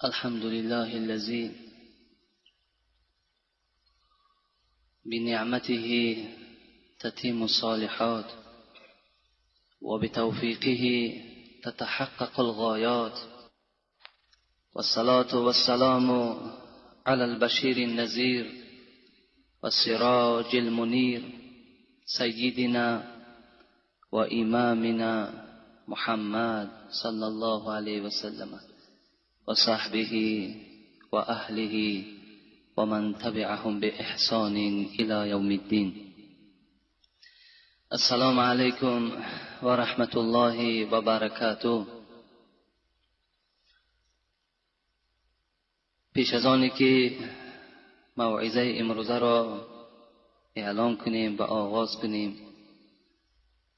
الحمد لله الذي بنعمته تتم الصالحات وبتوفيقه تتحقق الغايات، والصلاة والسلام على البشير النذير والسراج المنير سيدنا وإمامنا محمد صلى الله عليه وسلم وصحبه وأهله ومن تبعهم بإحسان إلى يوم الدين. السلام علیکم و رحمت الله و برکاته. پیش از آنی که موعظه امروزه را اعلام کنیم و آغاز کنیم،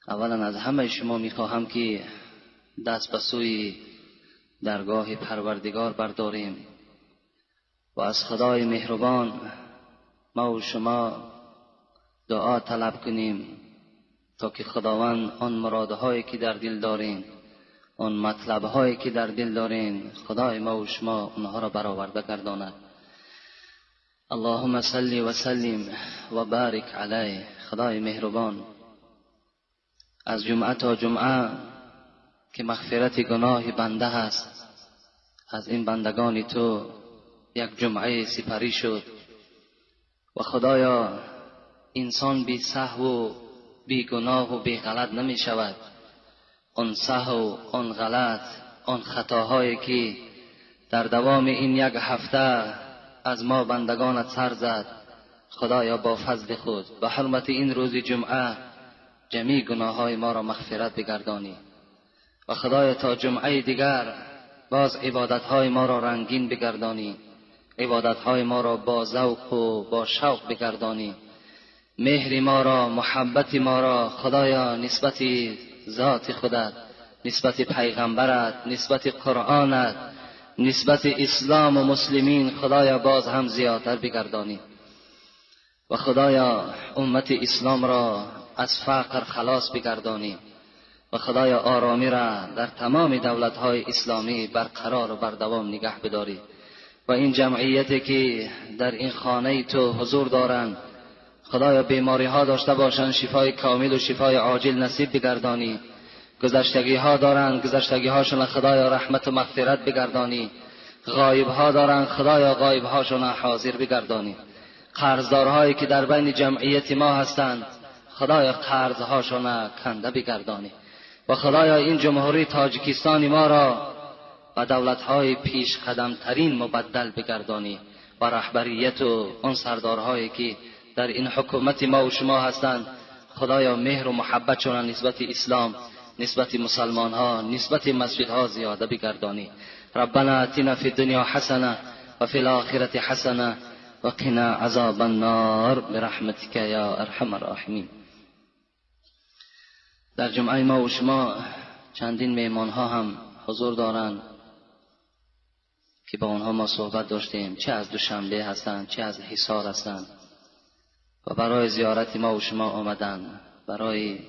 اولا از همه شما میخواهم که دست به سوی درگاه پروردگار برداریم و از خدای مهربان ما و شما دعا طلب کنیم تا که خداوند آن مرادهایی که در دل دارین، آن مطلبهایی که در دل دارین، خدای ما و شما اونها را برآورده گرداند. اللهم صل و سلم و بارک علیه. خدای مهربان، از جمعه تا جمعه که مغفرت گناه بنده هست، از این بندگان تو یک جمعه سپری شد و خدایا انسان بی سهو و بی گناه و بی غلط نمی شود. آن سهو، آن غلط، آن خطاهایی که در دوام این یک هفته از ما بندگانت سر زد، خدایا با فضل خود به حرمت این روز جمعه جمیع گناههای ما را مغفرت بگردانی و خدایا تا جمعه دیگر باز عبادتهای ما را رنگین بگردانی، عبادتهای ما را با ذوق و با شوق بگردانی، مهر ما را، محبت ما را خدایا نسبت ذات خودت، نسبت پیغمبرت، نسبت قرآنت، نسبت اسلام و مسلمین خدایا باز هم زیادتر بگردانی و خدایا امت اسلام را از فقر خلاص بگردانی و خدایا آرامی را در تمام دولت‌های اسلامی برقرار و بردوام نگه بداری و این جمعیتی که در این خانه تو حضور دارند خدایا بیماری ها داشته باشند، شفای کامل و شفای عاجل نصیب بگردانی. گذشتگی ها دارند، گذشتگی هاشون خدایا رحمت و مغفرت بگردانی. غایب ها دارند خدایا غایب هاشون حاضر بگردانی. قرضدارهایی که در بین جمعیت ما هستند خدایا قرض هاشون کنده بگردانی و خدایا این جمهوری تاجیکستان ما را و دولت‌های پیش قدم ترین مبدل بگردانی و رهبریت و آن سردارهایی که در این حکومت ما و شما هستند خدایا مهر و محبتشون نسبت اسلام، نسبت مسلمان ها، نسبت مسجد ها زیاده بگردانی. ربنا اتنا فی الدنیا حسنه و فی الاخره حسنه و قنا عذاب النار برحمتک یا ارحم الراحمین. در جمعه ما و شما چندین مهمان ها هم حضور دارند که با آنها ما صحبت داشتیم، چه از دوشنبه هستند چه از حصار هستند و برای زیارت ما و شما آمدند، برای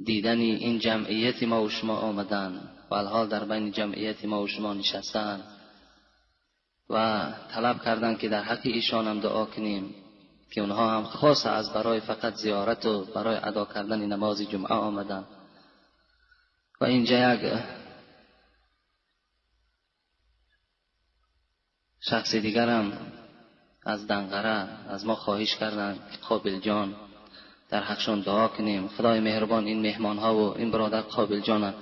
دیدن این جمعیت ما و شما آمدند و الحال در بین جمعیت ما و شما نشستند و طلب کردند که در حق ایشان هم دعا کنیم که اونها هم خاص از برای فقط زیارت و برای ادا کردن نماز جمعه آمدند. و اینجا یک شخص دیگر هم از دنقره از ما خواهش کردند که قابل جان در حقشان دعا کنیم. خدای مهربان این مهمان ها و این برادر قابل جان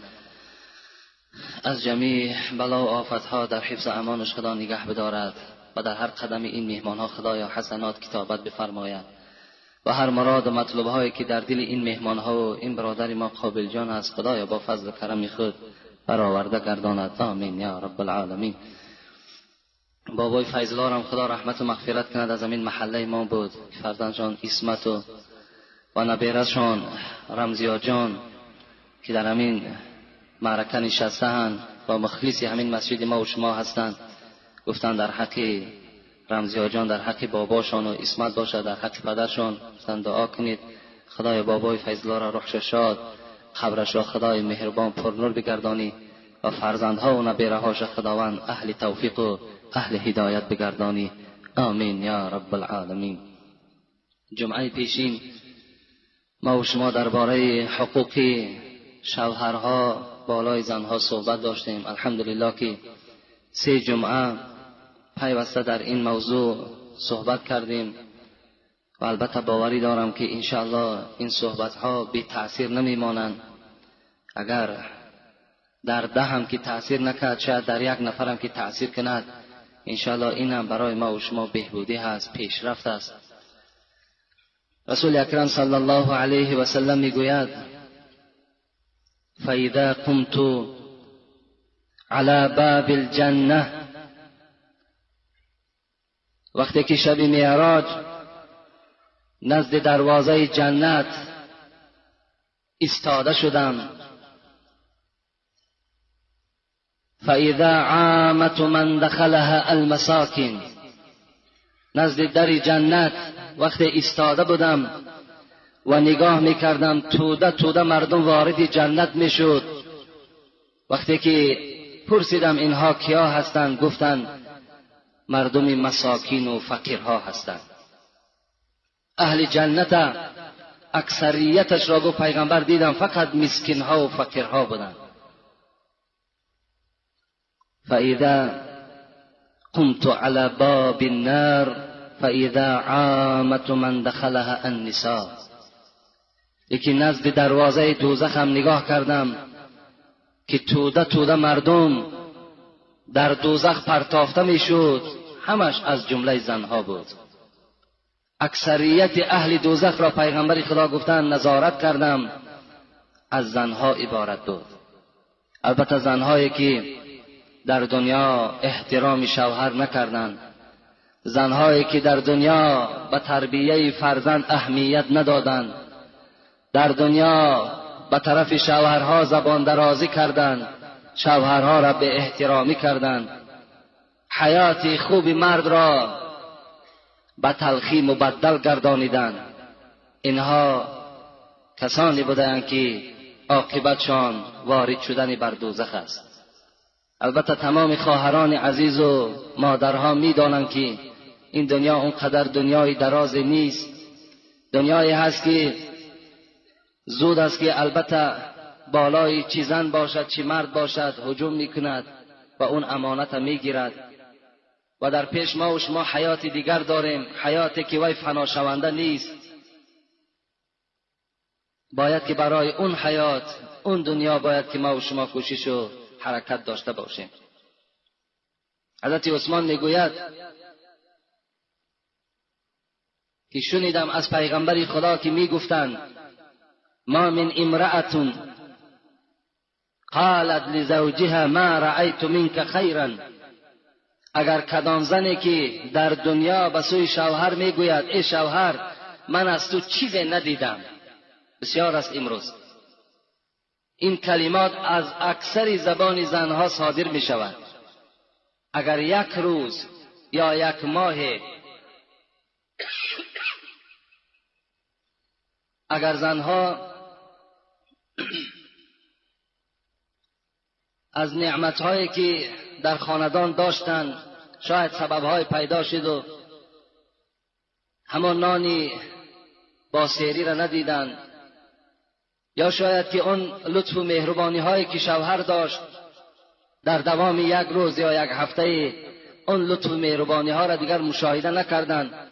از جمیع بلا و آفت ها در حفظ امانش خدا نگه بدارد و در هر قدم این مهمان ها خدایا حسنات کتابت بفرماید و هر مراد و مطلوب هایی که در دل این مهمان ها و این برادر ما قابل جان است خدایا با فضل و کرم خود برآورده گرداند. آمین یا رب العالمین. بابای فیض‌الله هم خدا رحمت و مغفرت کند، از همین محله ما بود که فرزندشان اسمت و نبیرشان رمزیا جان که در همین معرکه نشسته‌اند و مخلصی همین مسجد ما و شما هستند، گفتند در حق رمزیا جان، در حق باباشان و اسمت باشد، در حق پدرشان گفتند دعا کنید خدای بابای فیض‌الله را روحش شاد، قبرش را خدای مهربان پرنور بگردانی و فرزندها و نبیرهاش خداوند اهل توفیق و اهل هدایت بگردانی. آمین یا رب العالمین. جمعه پیشین ما و شما درباره حقوق شوهرها بالای زنها صحبت داشتیم. الحمدلله که 3 جمعه پیوسته در این موضوع صحبت کردیم و البته باوری دارم که انشاءالله این صحبت ها بی تأثیر نمیمانند. اگر در 10 هم که تأثیر نکرد، شاید در 1 نفر هم که تأثیر کند، انشاءالله این هم برای ما و شما بهبودی هست، پیشرفت است. رسول اکرم صلی الله علیه و سلم میگوید فاذا قمت على باب الجنه، وقتی که شب معراج نزد دروازه جنت ایستاده شدم، فاذا عامة من دخلها المساکن، نزد در جنت وقتی ایستاده بودم و نگاه میکردم توده توده مردم وارد جنت میشد. وقتی که پرسیدم اینها کیا هستند، گفتند مردم مساکین و فقیرها هستند. اهل جنت اکثریتش را گفت پیغمبر دیدم فقط مسکینها و فقیرها بودند. فاذا قمت على باب النار فاذا عامة من دخلها النساء، یکی نزد دروازه دوزخ هم نگاه کردم که توده توده مردم در دوزخ پرتافته میشد، همش از جمله زنها بود. اکثریت اهل دوزخ را پیغمبر خدا گفتند نظارت کردم، از زنها عبارت بود. البته زنهایی که در دنیا احترام شوهر نکردند، زنهایی که در دنیا به تربیه فرزند اهمیت ندادند، در دنیا به طرف شوهرها زبان درازی کردند، شوهرها را به احترامی کردند، حیات خوب مرد را به تلخی مبدل گردانیدند. اینها کسانی بودند که عاقبتشان وارد شدن بر دوزخ است. البته تمام خواهران عزیز و مادرها میدانند که این دنیا اونقدر دنیای درازی نیست. دنیایی هست که زود است که البته بالای چی زن باشد چی مرد باشد هجوم میکند و اون امانت میگیرد. و در پیش ما و شما حیات دیگر داریم، حیاتی که وای فنا شونده نیست. باید که برای اون حیات، اون دنیا باید که ما و شما کوشش و حرکت داشته باشیم. حضرت عثمان میگوید که شنیدم از پیغمبر خدا که میگفتند ما من امرأة قالت لزوجها ما رأيت منك خيرا، اگر کدام زنی که در دنیا به سوی شوهر میگوید ای شوهر من از تو چیزی ندیدم، بسیار است امروز این کلمات از اکثر زبان زنها صادر می شود. اگر 1 روز یا 1 ماه اگر زنها از نعمتهایی که در خاندان داشتند شاید سببهای پیدا شد و همان نانی با سیری را ندیدند، یا شاید که اون لطف و مهربانی هایی که شوهر داشت در دوام 1 روز یا 1 هفته اون لطف و مهربانی ها را دیگر مشاهده نکردند،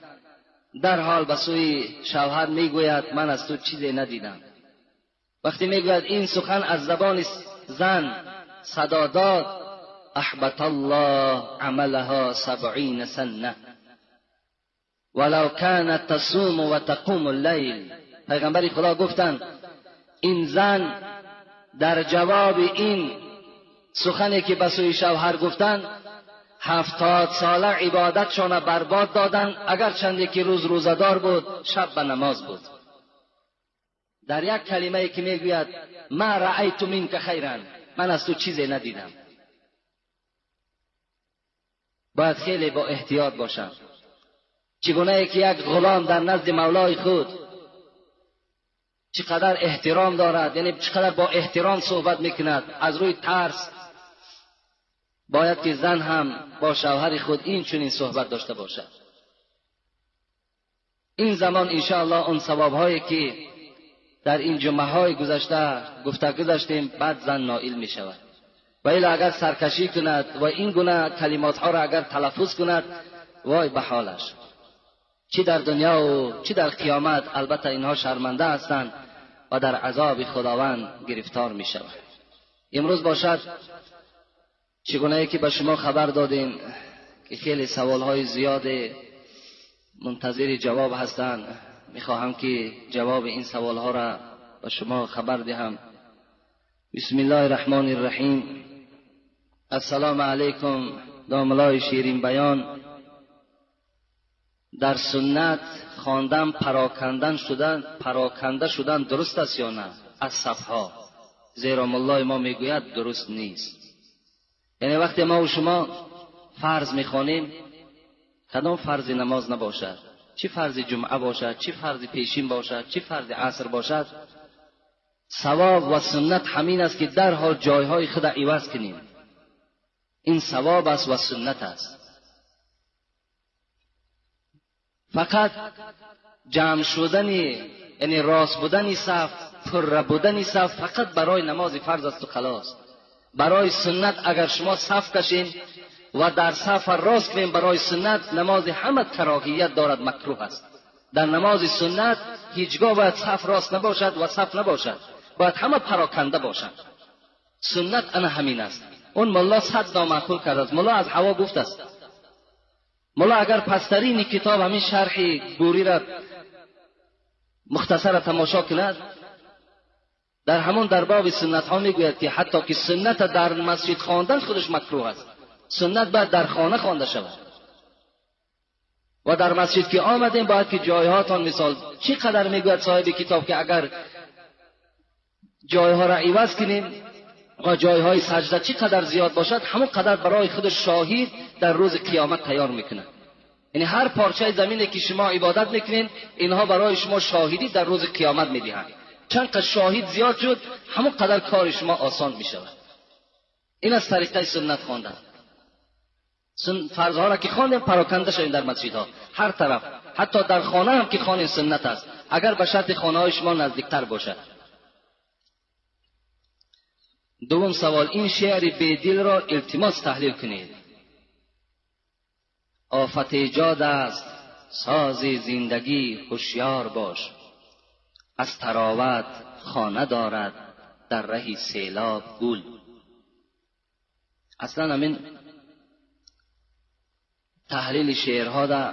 در حال به سوی شوهر میگوید من از تو چیزی ندیدم. وقتی میگوید این سخن از زبان زن صدا داد، احبط الله عملها 70 سنه ولو كانت تصوم و تقوم الليل. پیغمبر خدا گفتند این زن در جواب این سخنی که به سوی شوهر گفتند 70 ساله عبادتشان برباد دادند، اگر چندی که روز روزدار بود شب به نماز بود. در 1 کلمه که میگوید ما رأیت منک خیرا، من از تو چیزی ندیدم. باید خیلی با احتیاط باشم. چگونه که 1 غلام در نزد مولای خود چقدر احترام دارد، یعنی چقدر با احترام صحبت میکند، از روی ترس باید که زن هم با شوهر خود این چنین صحبت داشته باشد. این زمان انشاءالله اون ثواب‌هایی که در این جمعه‌های گذشته گفتگو داشتیم بعد زن نائل می شود. و الا اگر سرکشی کند و این گونه کلمات‌ها را اگر تلفظ کند، وای به حالش، چی در دنیا و چی در قیامت. البته اینها شرمنده هستند و در عذاب خداوند گرفتار می شود. امروز باشد چگونه که به شما خبر دادیم که خیلی سوال‌های زیاد منتظر جواب هستند. میخواهم که جواب این سوال‌ها را به شما خبر دهم. بسم الله الرحمن الرحیم. السلام علیکم. داملای شیرین بیان، در سنت خواندن پراکنده شدن درست است یا نه از صفها؟ زیرا مولای ما میگوید درست نیست. یعنی وقتی ما و شما فرض میخوانیم، کدام فرض نماز نباشد، چی فرض جمعه باشد، چی فرض پیشین باشد، چی فرض عصر باشد، ثواب و سنت همین است که در حال جایهای خود عوض کنیم. این ثواب است و سنت است. فقط جمع شدنی، یعنی راست بودنی صف، پر بودنی صف فقط برای نماز فرض است و خلاص. برای سنت اگر شما صف کشین و در صف راست کنین، برای سنت نماز همه کراهیت دارد، مکروه است. در نماز سنت هیچگاه باید صف راست نباشد و صف نباشد، باید همه پراکنده باشد. سنت انا همین است. اون ملا صد نامعقول کرده است. ملا از هوا گفت است. ملا اگر پسترین کتاب همین شرح گوری را مختصر تماشا کند، در همون در باب سنت ها میگوید که حتی که سنت در مسجد خواندن خودش مکروه است. سنت باید در خانه خوانده شود. و در مسجد که آمدیم باید که جایهاتان، مثال چقدر میگوید صاحب کتاب که اگر جایها را عوض کنیم و جایهای سجده چقدر زیاد باشد، همون قدر برای خود شاهد در روز قیامت تیار میکنه. یعنی هر پارچه زمینی که شما عبادت میکنین، اینها برای شما شاهدی در روز قیامت میدهند. چند که شاهد زیاد شد، همون قدر کار شما آسان میشود. این از طریقه سنت خواندن. فرضها را که خواندیم پراکنده شویم در مسجدها هر طرف، حتی در خانه هم که خواندیم سنت است، اگر به شرط خانه های شما نزدیکتر باشد. دوم سوال، این شعر بیدل را التماس تحلیل کنید. آفت ایجاد است ساز زندگی، هوشیار باش. از تراوت خانه دارد در ره سیلاب گل. اصلا همین تحلیل شعرها دا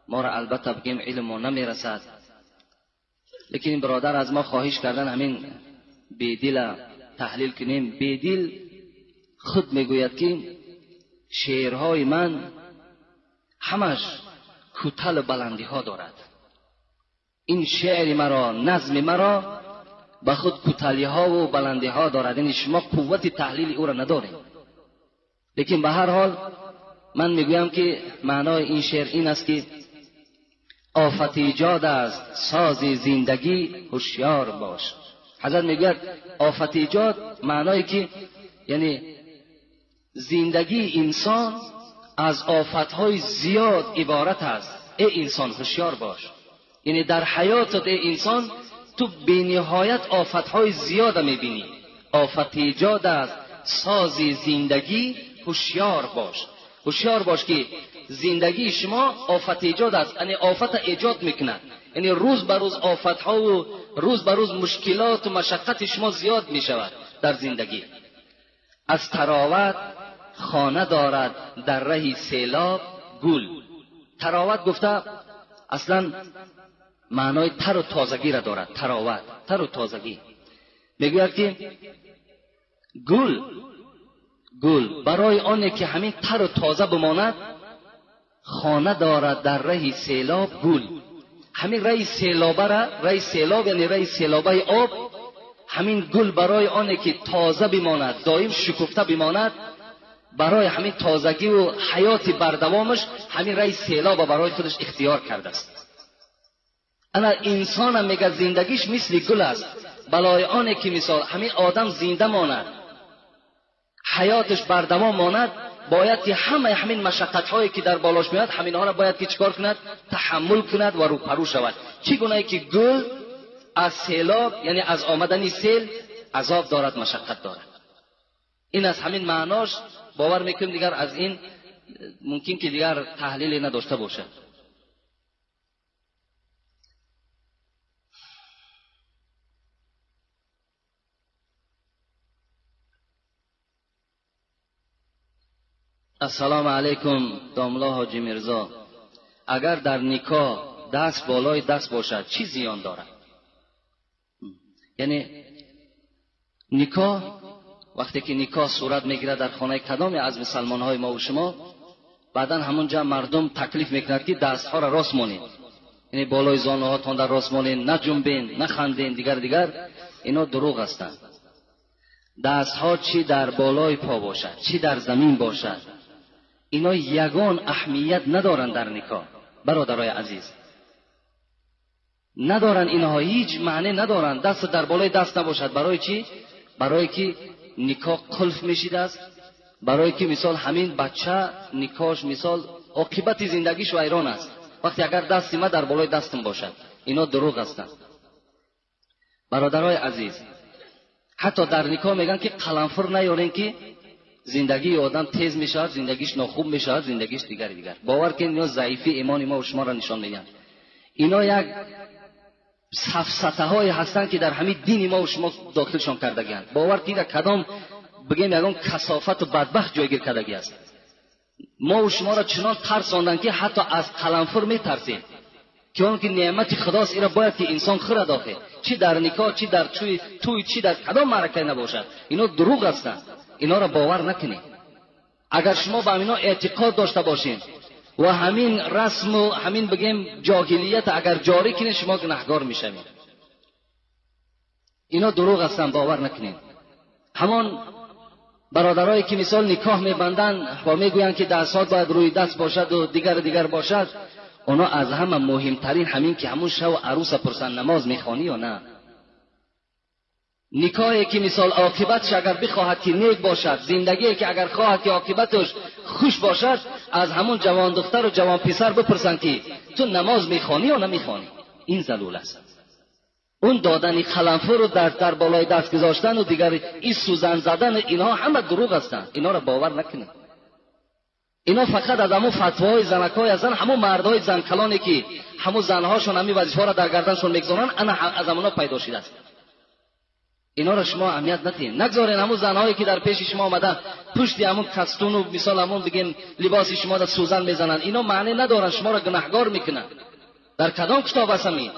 ما را البته بگیم علم ما نمیرسد، لیکن این برادر از ما خواهش کردن همین بیدل تحلیل کنیم. بیدل خود میگوید که شعرهای من همش کوتاه بلندی ها دارد. این شعر مرا، نظم مرا به خود کوتاهی ها و بلندی ها دارد. یعنی شما قوت تحلیل او را ندارید. لیکن به هر حال من میگویم که معنای این شعر این است که آفت ایجاد است ساز زندگی، هوشیار باش. حضرت میگوید آفت ایجاد معنای که یعنی زندگی انسان از آفتهای زیاد عبارت است. ای انسان هوشیار باش. یعنی در حیاتت ای انسان تو بی‌نهایت آفتهای زیاد میبینی. آفت ایجاد است ساز زندگی، هوشیار باش. هوشیار باش که زندگی شما آفت ایجاد است، یعنی آفت ایجاد میکنه. یعنی روز به روز آفت ها و روز به روز مشکلات و مشقت شما زیاد میشود در زندگی. از تراوت خانه دارد در ره سیلاب گل. تراوت گفته اصلا معنای تر و تازگی را دارد. تراوت تر و تازگی. میگوید که گل برای آنه که همین تر و تازه بماند، خانه دارد در ره سیلاب گل. همین ره سیلاب را، ره سیلاب یعنی ره سیلابه آب، همین گل برای آنه که تازه بماند، دائم شکفته بماند، برای همین تازگی و حیات بردوامش همین ره سیلاب برای خودش اختیار کرده است. انا انسان هم میگه زندگیش مثل گل است، برای آنه که مثال همین آدم زنده ماند، حیاتش بردوام ماند، باید که همین مشقت هایی که در بالاش میاد همین ها را باید که چیکار کند؟ تحمل کند و روپرو شود. چگونه که گل از سیلاب، یعنی از آمدن سیل، عذاب دارد، مشقت دارد. این از همین معناش باور میکنیم دیگر از این ممکن که دیگر تحلیلی نداشته باشه. السلام علیکم داملا حاجی میرزا، اگر در نکاح دست بالای دست باشد چی زیان دارد؟ یعنی نکاح وقتی که نکاح صورت میگیره در خانه کدام از مسلمان های ما و شما، بعدا همونجا مردم تکلیف میکنند که دست ها را راست مانید، یعنی بالای زانو هاتون در راست مانید، نه جنبین نه خندین. دیگر اینا دروغ هستند. دست ها چی در بالای پا باشد چی در زمین باشد، اینا یگان اهمیت ندارن در نکاح. برادرای عزیز ندارن، اینها هیچ معنی ندارن. دست در بالای دست نباشد برای چی؟ برای که نکاح قلف میشیده است، برای که مثال همین بچه نکاحش مثال عاقبت زندگیش ویران است وقتی اگر دستی ما در بالای دستم باشد. اینا دروغ هستند. برادرای عزیز حتی در نکاح میگن که قلنفر نیارین که زندگی آدم تیز میشود، زندگیش ناخوب میشود، زندگیش دیگر. باور کنید اینا ضعیفی ایمان ما و شما را نشان میدن. اینا یک سفسطه های هستند که در همین دین ما و شما داخلشان کردگیند. باور کنید کدام بگیم یگان کثافت و بدبخت جایگیر کردگی است. ما و شما را چنان ترساندن که حتی از قلنفر میترسیم که اون که نعمت خداست، اینا باید که انسان خورد آخه، چی در نکاح چی در توی چی در کدام معرکه نباشد. اینا دروغ هستند. اینا را باور نکنید. اگر شما با اینا اعتقاد داشته باشین و همین رسم و همین بگیم جاهلیت اگر جاری کنید، شما گناهکار میشوید. اینا دروغ هستند، باور نکنید. همان برادرایی که مثال نکاح میبندن و میگویند که دستات باید روی دست باشد و دیگر باشد، اونا از همه مهمترین همین که همون شو عروس پرسن نماز میخوانی یا نه. نکاحی که مثال عاقبتش اگر بخواهد که نیک باشد، زندگی که اگر خواهد که عاقبتش خوش باشد، از همون جوان دختر و جوان پسر بپرسن که تو نماز میخوانی یا نمیخوانی. این ضلال است. اون دادن قلنفر رو در بالای دست گذاشتن و دیگر این سوزن زدن، اینها همه دروغ هستند. اینا را باور نکنید. اینا فقط از همون فتواهای زنکای زن، همون مردهای زنکلانی که همون زنهاشون همین وظیفه را در گردنشون میگذارن، انا از همونا پیدا شده است. اینا را شما اهمیت ندید. نگذارین همون زنهایی که در پیش شما آمدن پشت همون کستون و مثال همون بگیم لباس شما را سوزن میزنن. اینا معنی ندارن، شما را گناهکار میکنن. در کدام کتاب هست این؟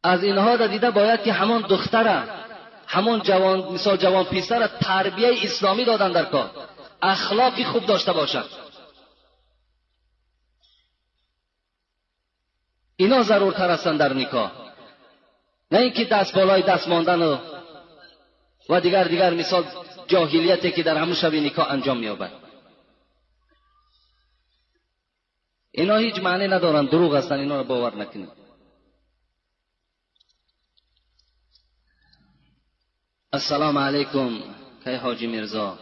از اینها را دیده باید که همون دختره، همون جوان مثال جوان پسر تربیه اسلامی دادن در کار، اخلاقی خوب داشته باشد. اینا ضرورتر هستند در نکاح، نه اینکه دست بالای دست ماندن و دیگر مثال جاهلیتی که در همون شب نکاح انجام می‌یابد. اینا هیچ معنی ندارن، دروغ هستند. اینا رو باور نکنید. السلام علیکم که حاجی میرزا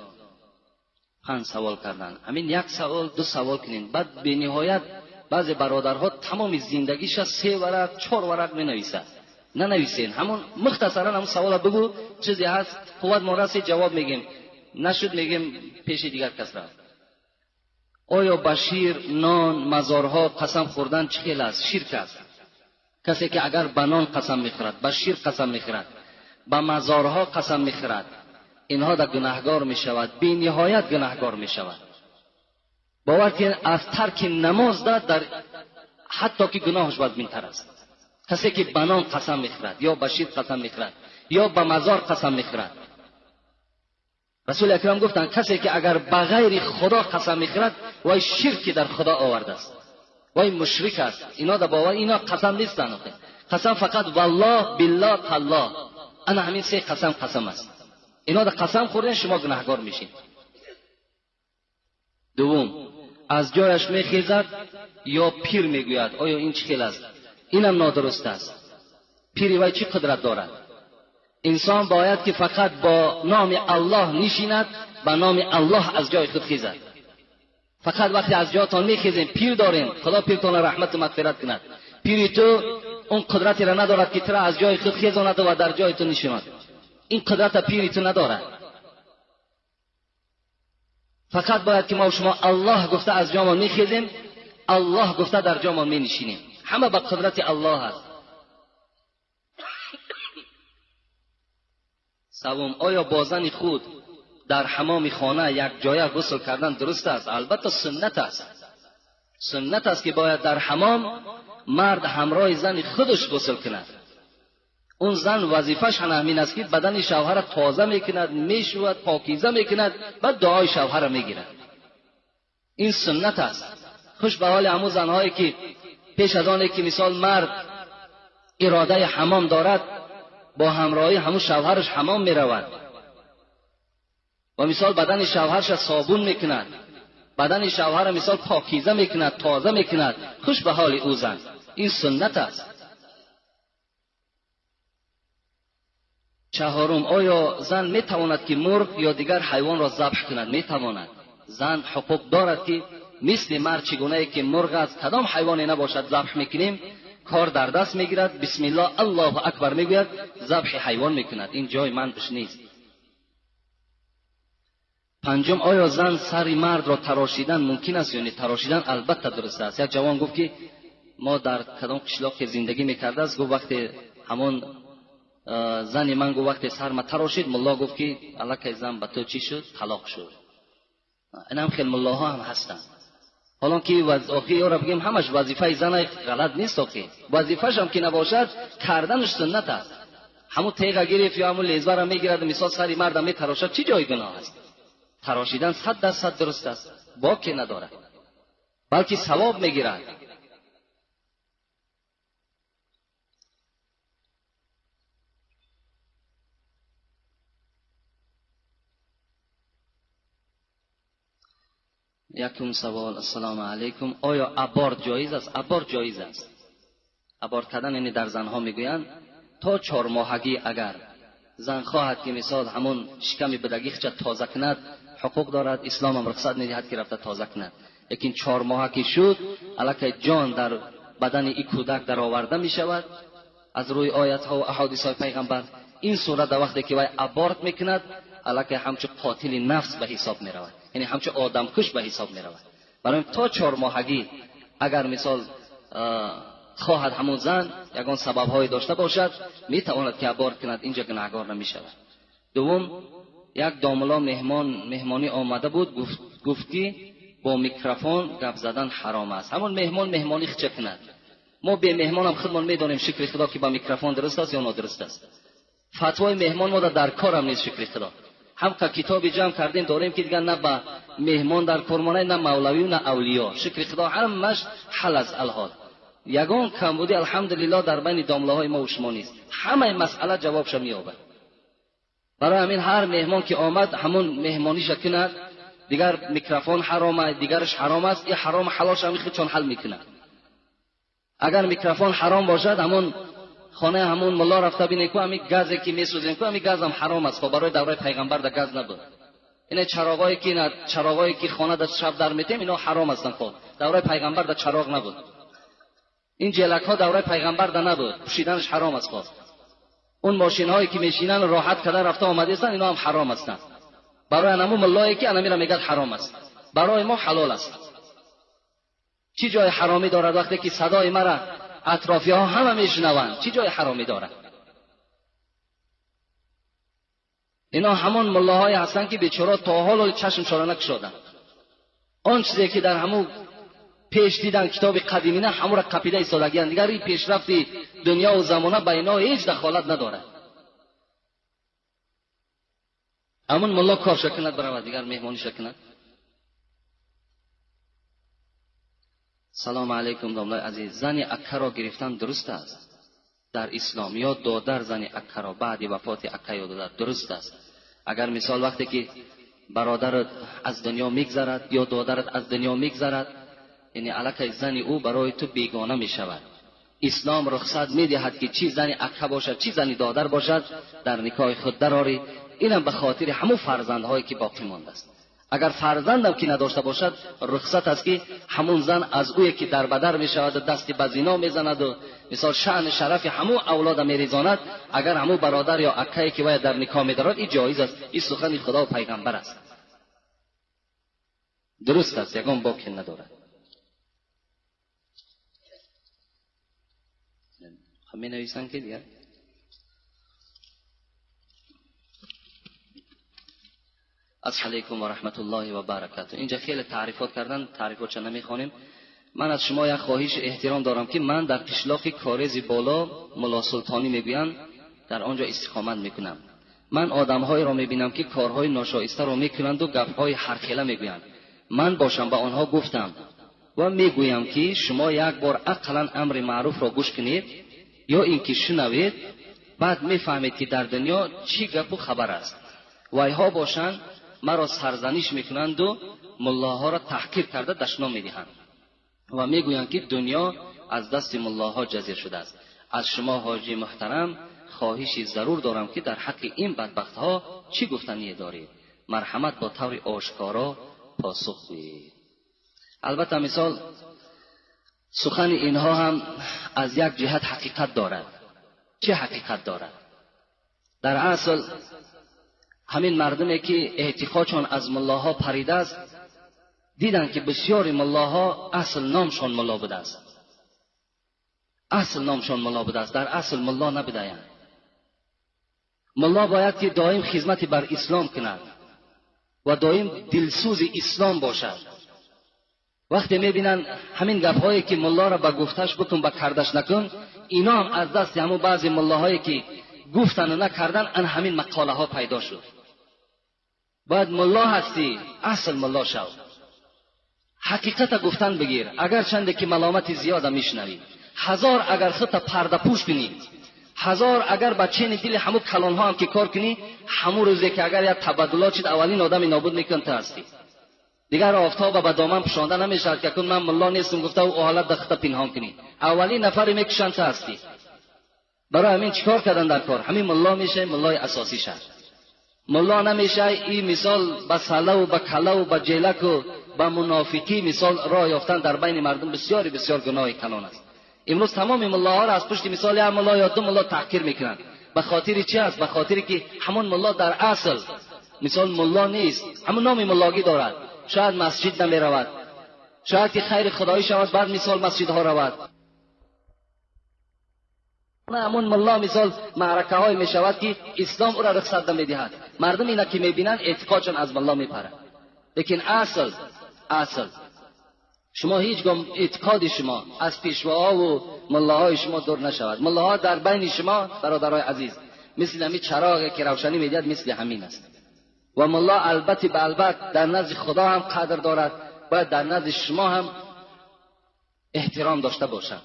5 سوال کردن. همین یک سوال 2 سوال کنین، بعد به نهایت بعضی برادرها تمام زندگیش 3 ورق 4 ورق مینویسه. ننویسین، همون مختصرا همون سوال بگو، چیزی هست قوت مورسی جواب میگیم، نشد میگیم پیش دیگر کس را. آیا بشیر نان مزارها قسم خوردن چه خیلی است؟ شرک است. کسی که اگر به نان قسم میخورد، به شیر قسم میخورد، به مزارها قسم میخورد، اینها در گناهکار میشود، بی نهایت گناهکار میشود. باور که از ترک نماز در حتی که گناهش باید بینتر است. کسی که به نان قسم میخورد یا به شیر قسم میخورد یا به مزار قسم میخورد، رسول اکرم گفتند کسی که اگر به غیر خدا قسم میخورد وای شرک در خدا آورده است، وای مشرک است. اینا در باور اینا قسم نیستند. قسم فقط والله بالله تالله، انا همین 3 قسم است. اینا در قسم خوردن شما گناهکار میشین. دوم، از جایش میخیزد یا پیر میگوید، آیا این چه خیل است؟ اینم نادرست است. پیری وای چی قدرت دارد؟ انسان باید که فقط با نام الله نشیند، با نام الله از جای خود خیزد. فقط وقتی از جاتان میخیزیم، پیر داریم، خدا پیرتان رحمت و مغفرت کند، پیری تو اون قدرتی را ندارد که تو را از جای خود خیزاند و در جای تو نشیند. این قدرت پیری تو ندارد. فقط باید که ما و شما الله گفته از جامان میخیزیم، الله گفته در جامان مینشینیم. همه به قدرت الله است. سوم، آیا با زن خود در حمام خانه یک جایه غسل کردن درست است؟ البته سنت است. سنت است که باید در حمام مرد همراه زن خودش غسل کند. اون زن وظیفش همین است که بدن شوهر تازه میکند، میشود، پاکیزه میکند، بعد دعای شوهر میگیرد. این سنت است. خوش به حال همون زنهایی که پیش از آنه که مثال مرد اراده حمام دارد، با همراهی همون شوهرش حمام میرود و مثال بدن شوهرش صابون میکند، بدن شوهر مثال پاکیزه میکند، تازه میکند. خوش به حال او زن. این سنت است. چهارم، آیا زن میتواند که مرغ یا دیگر حیوان را ذبح کند؟ میتواند. زن حقوق دارد که مثل مرد چگونه که مرغ از کدام حیوانی نباشد ذبح میکنیم، کار در دست میگیرد، بسم الله الله اکبر میگوید، ذبح حیوان میکند. این جای منش نیست. پنجم، آیا زن سر مرد را تراشیدن ممکن است؟ یعنی تراشیدن البته درست است. یک جوان گفت که ما در کدام قشلاق زندگی میکرده است، گفت وقتی همون زن من گفت وقتی سر ما تراشید، ملا گفت که الکی زن به تو چی شد؟ طلاق شد. این هم خیلی ملاها هم هستند. حالا که آخی را بگیم همش وظیفه زن غلط نیست، آخی وظیفهش هم که نباشد کردنش سنت است. همون تیغ گرفت یا همون لیزبر را میگیرد مثال سری مرد هم میتراشد، چی جای گناه است؟ تراشیدن 100% درست است، باکی ندارد، بلکه ثواب میگیرد. یکم سوال. السلام علیکم، آیا ابورت جایز است؟ ابورت جایز است. ابورت کردن یعنی در زنها میگویند تا 4 ماهگی اگر زن خواهد که مثال همون شکم بدگیش تازه کند، حقوق دارد، اسلام هم رخصت میدهد که رفته تازه کند. لیکن 4 ماهگی شد، الکی جان در بدن این کودک در آورده می شود از روی آیت ها و احادیث های پیغمبر. این صورت در وقتی که وی ابورت میکند، الکی همچه قاتل نفس به حساب می رود، یعنی همچه آدم کش به حساب می رود. برای تا 4 ماهگی اگر مثال خواهد همون زن یگان سبب های داشته باشد، می تواند که ابورت کند، اینجا گناهگار نمی شود. دوم، یک داملا مهمانی آمده بود، گفت که با میکروفون گپ زدن حرام است. همون مهمانی چه کند؟ ما به مهمان هم خودمان میدانیم شکر خدا که با میکروفون درست است یا نادرست است. فتوای مهمان ما در کار هم نیست. شکر خدا هم که کتابی جمع کردیم داریم که دیگر نه با مهمان در کار مانه، نه مولوی و نه اولیاء. شکر خدا همش حل از الحال. یگان کمبودی الحمدلله در بین داملاهای ما و شما نیست. همه مسئله جوابش مییابد. برای همین هر مهمان که آمد همون مهمانیش کند، دیگر میکروفون حرامه، دیگرش حرام است، این حرام حلالش هم چون حل میکنه. اگر میکروفون حرام باشد، همون خانه همون ملا رفته بینه که همین گازی که میسوزین که همین گاز هم حرام است. برای دوره پیغمبر در گاز نبود. این چراغایی که خانه در شب در میتیم اینا حرام هستند. خود دوره پیغمبر در چراغ نبود. این جلک ها دوره پیغمبر در نبود، پوشیدنش حرام است. خود اون ماشین هایی که میشینن راحت کده رفته آمده هستند، اینا هم حرام هستند. برای همون ملایی که انا میرا میگه حرام است، برای ما حلال است. چی جای حرامی دارد وقتی که صدای مرا اطرافی ها همه میشنوند؟ چی جای حرامی دارد؟ اینا همون ملاهای هستند که بیچاره تا حال چشمشان نکشودند. آن چیزی که در همون پیش دیدن کتاب قدیمی نه، همون را قپیده ایستادگیان. دیگر این پیشرفتی دنیا و زمانه با اینا هیچ دخالت ندارد. همون ملا کار شکند برود، دیگر مهمانی شکند. سلام علیکم داملای عزیز، زن اکه را گرفتن درست است در اسلام یا دادر زن اکه را بعد وفات اکه یا دادر درست است؟ اگر مثال وقتی که برادرت از دنیا میگذرد یا دادرت از دنیا میگذرد، یعنی الکی زن او برای تو بیگانه می شود، اسلام رخصت میدهد که چی زنی اکه باشد چی زنی دادر باشد در نکاح خود درآری. اینم به خاطر همون فرزندهایی که باقی مانده است. اگر فرزندم که نداشته باشد رخصت است که همون زن از اوی که در بدر می شود دستی به زنا میزند و مثال شأن شرف همون اولاد میریزاند، اگر همون برادر یا اکه‌ای که باید در نکاح میدارد این جایز است. این سخن خدا و پیغمبر است، درست است، یگان باکی ندارد. می نویسن که دیگر السلام علیکم و رحمت الله و برکاته. اینجا خیلی تعریفات کردن، تعریفات چه نمیخوانیم. من از شما یک خواهش احترام دارم که من در قشلاق کارز بالا ملا سلطانی میگویند در آنجا استقامت میکنم. من آدمهایی را میبینم که کارهای ناشایسته را میکنند و گپهای هرخیله میگویند. من باشم به آنها گفتم و میگویم که شما یک بار عقلا امر معروف را گوش کنید یا اینکه شنوید، بعد میفهمید که در دنیا چی گپ و خبر است. وایها باشند مرا سرزنش میکنند و ملاها را تحقیر کرده دشنام میدهند و میگویند که دنیا از دست ملاها جزیر شده است. از شما حاجی محترم خواهشی ضرور دارم که در حق این بدبختها چی گفتنی دارید؟ مرحمت با طور آشکارا پاسخ دهید. البته مثال سخن اینها هم از یک جهت حقیقت دارد. چه حقیقت دارد؟ در اصل همین مردمی که اعتقادشان از ملاها پریده است دیدن که بسیاری ملاها اصل نامشان ملا بوده است. اصل نامشان ملا بوده است، در اصل ملا نبودند. ملا باید که دائم خدمت بر اسلام کند و دائم دلسوز اسلام باشد. وقتی میبینن همین گپ‌هایی که ملا را به گفتش بکن به کردش نکن، اینا هم از دست همون بعضی ملاهایی که گفتن و نکردن ان همین مقاله ها پیدا شد. باید ملا هستی اصل ملا شو، حقیقت گفتن بگیر. اگر چنده که ملامت زیاده میشنوی، هزار اگر خودت پرده پوش کنی، هزار اگر بچین دل همون کلان ها هم که کار کنی، همون روزی که اگر یک تبدلات شد اولین آدم نابود میکن تا هستی. دیگر آفتاب به دامن پشانده نمیشد که کن من ملا نیستم گفته او حالت دخته پنهان کنی، اولین نفری میکشن تا هستی. برای همین چیکار کردن در کار؟ همین ملا میشه ملای اساسی شد. ملا نمیشه این مثال به سله و به کله و به جیلک و به منافقی مثال راه یافتن در بین مردم بسیاری بسیار گناه کلان است. امروز تمام ملاها را از پشت مثال یک ملا یا دو ملا تحقیر میکنند. به خاطر چی است؟ به خاطر که همون ملا در اصل مثال ملا نیست، همون نام ملاگی دارد. شاید مسجد نمی رود، شاید که خیر خدایی شود بعد مثال مسجد ها رود. همون ملا مثال معرکه های می شود که اسلام او را رخصت نمیدهد. مردم اینا که میبینن اعتقادشان از ملا میپره. لیکن اصل شما هیچ گام اعتقاد شما از پیشواها و ملاهای شما دور نشود. ملاها در بین شما برادرای عزیز مثل همین چراغی که روشنی میدهد مثل همین است. و ملا البته به البته در نزد خدا هم قدر دارد، باید در نزد شما هم احترام داشته باشد.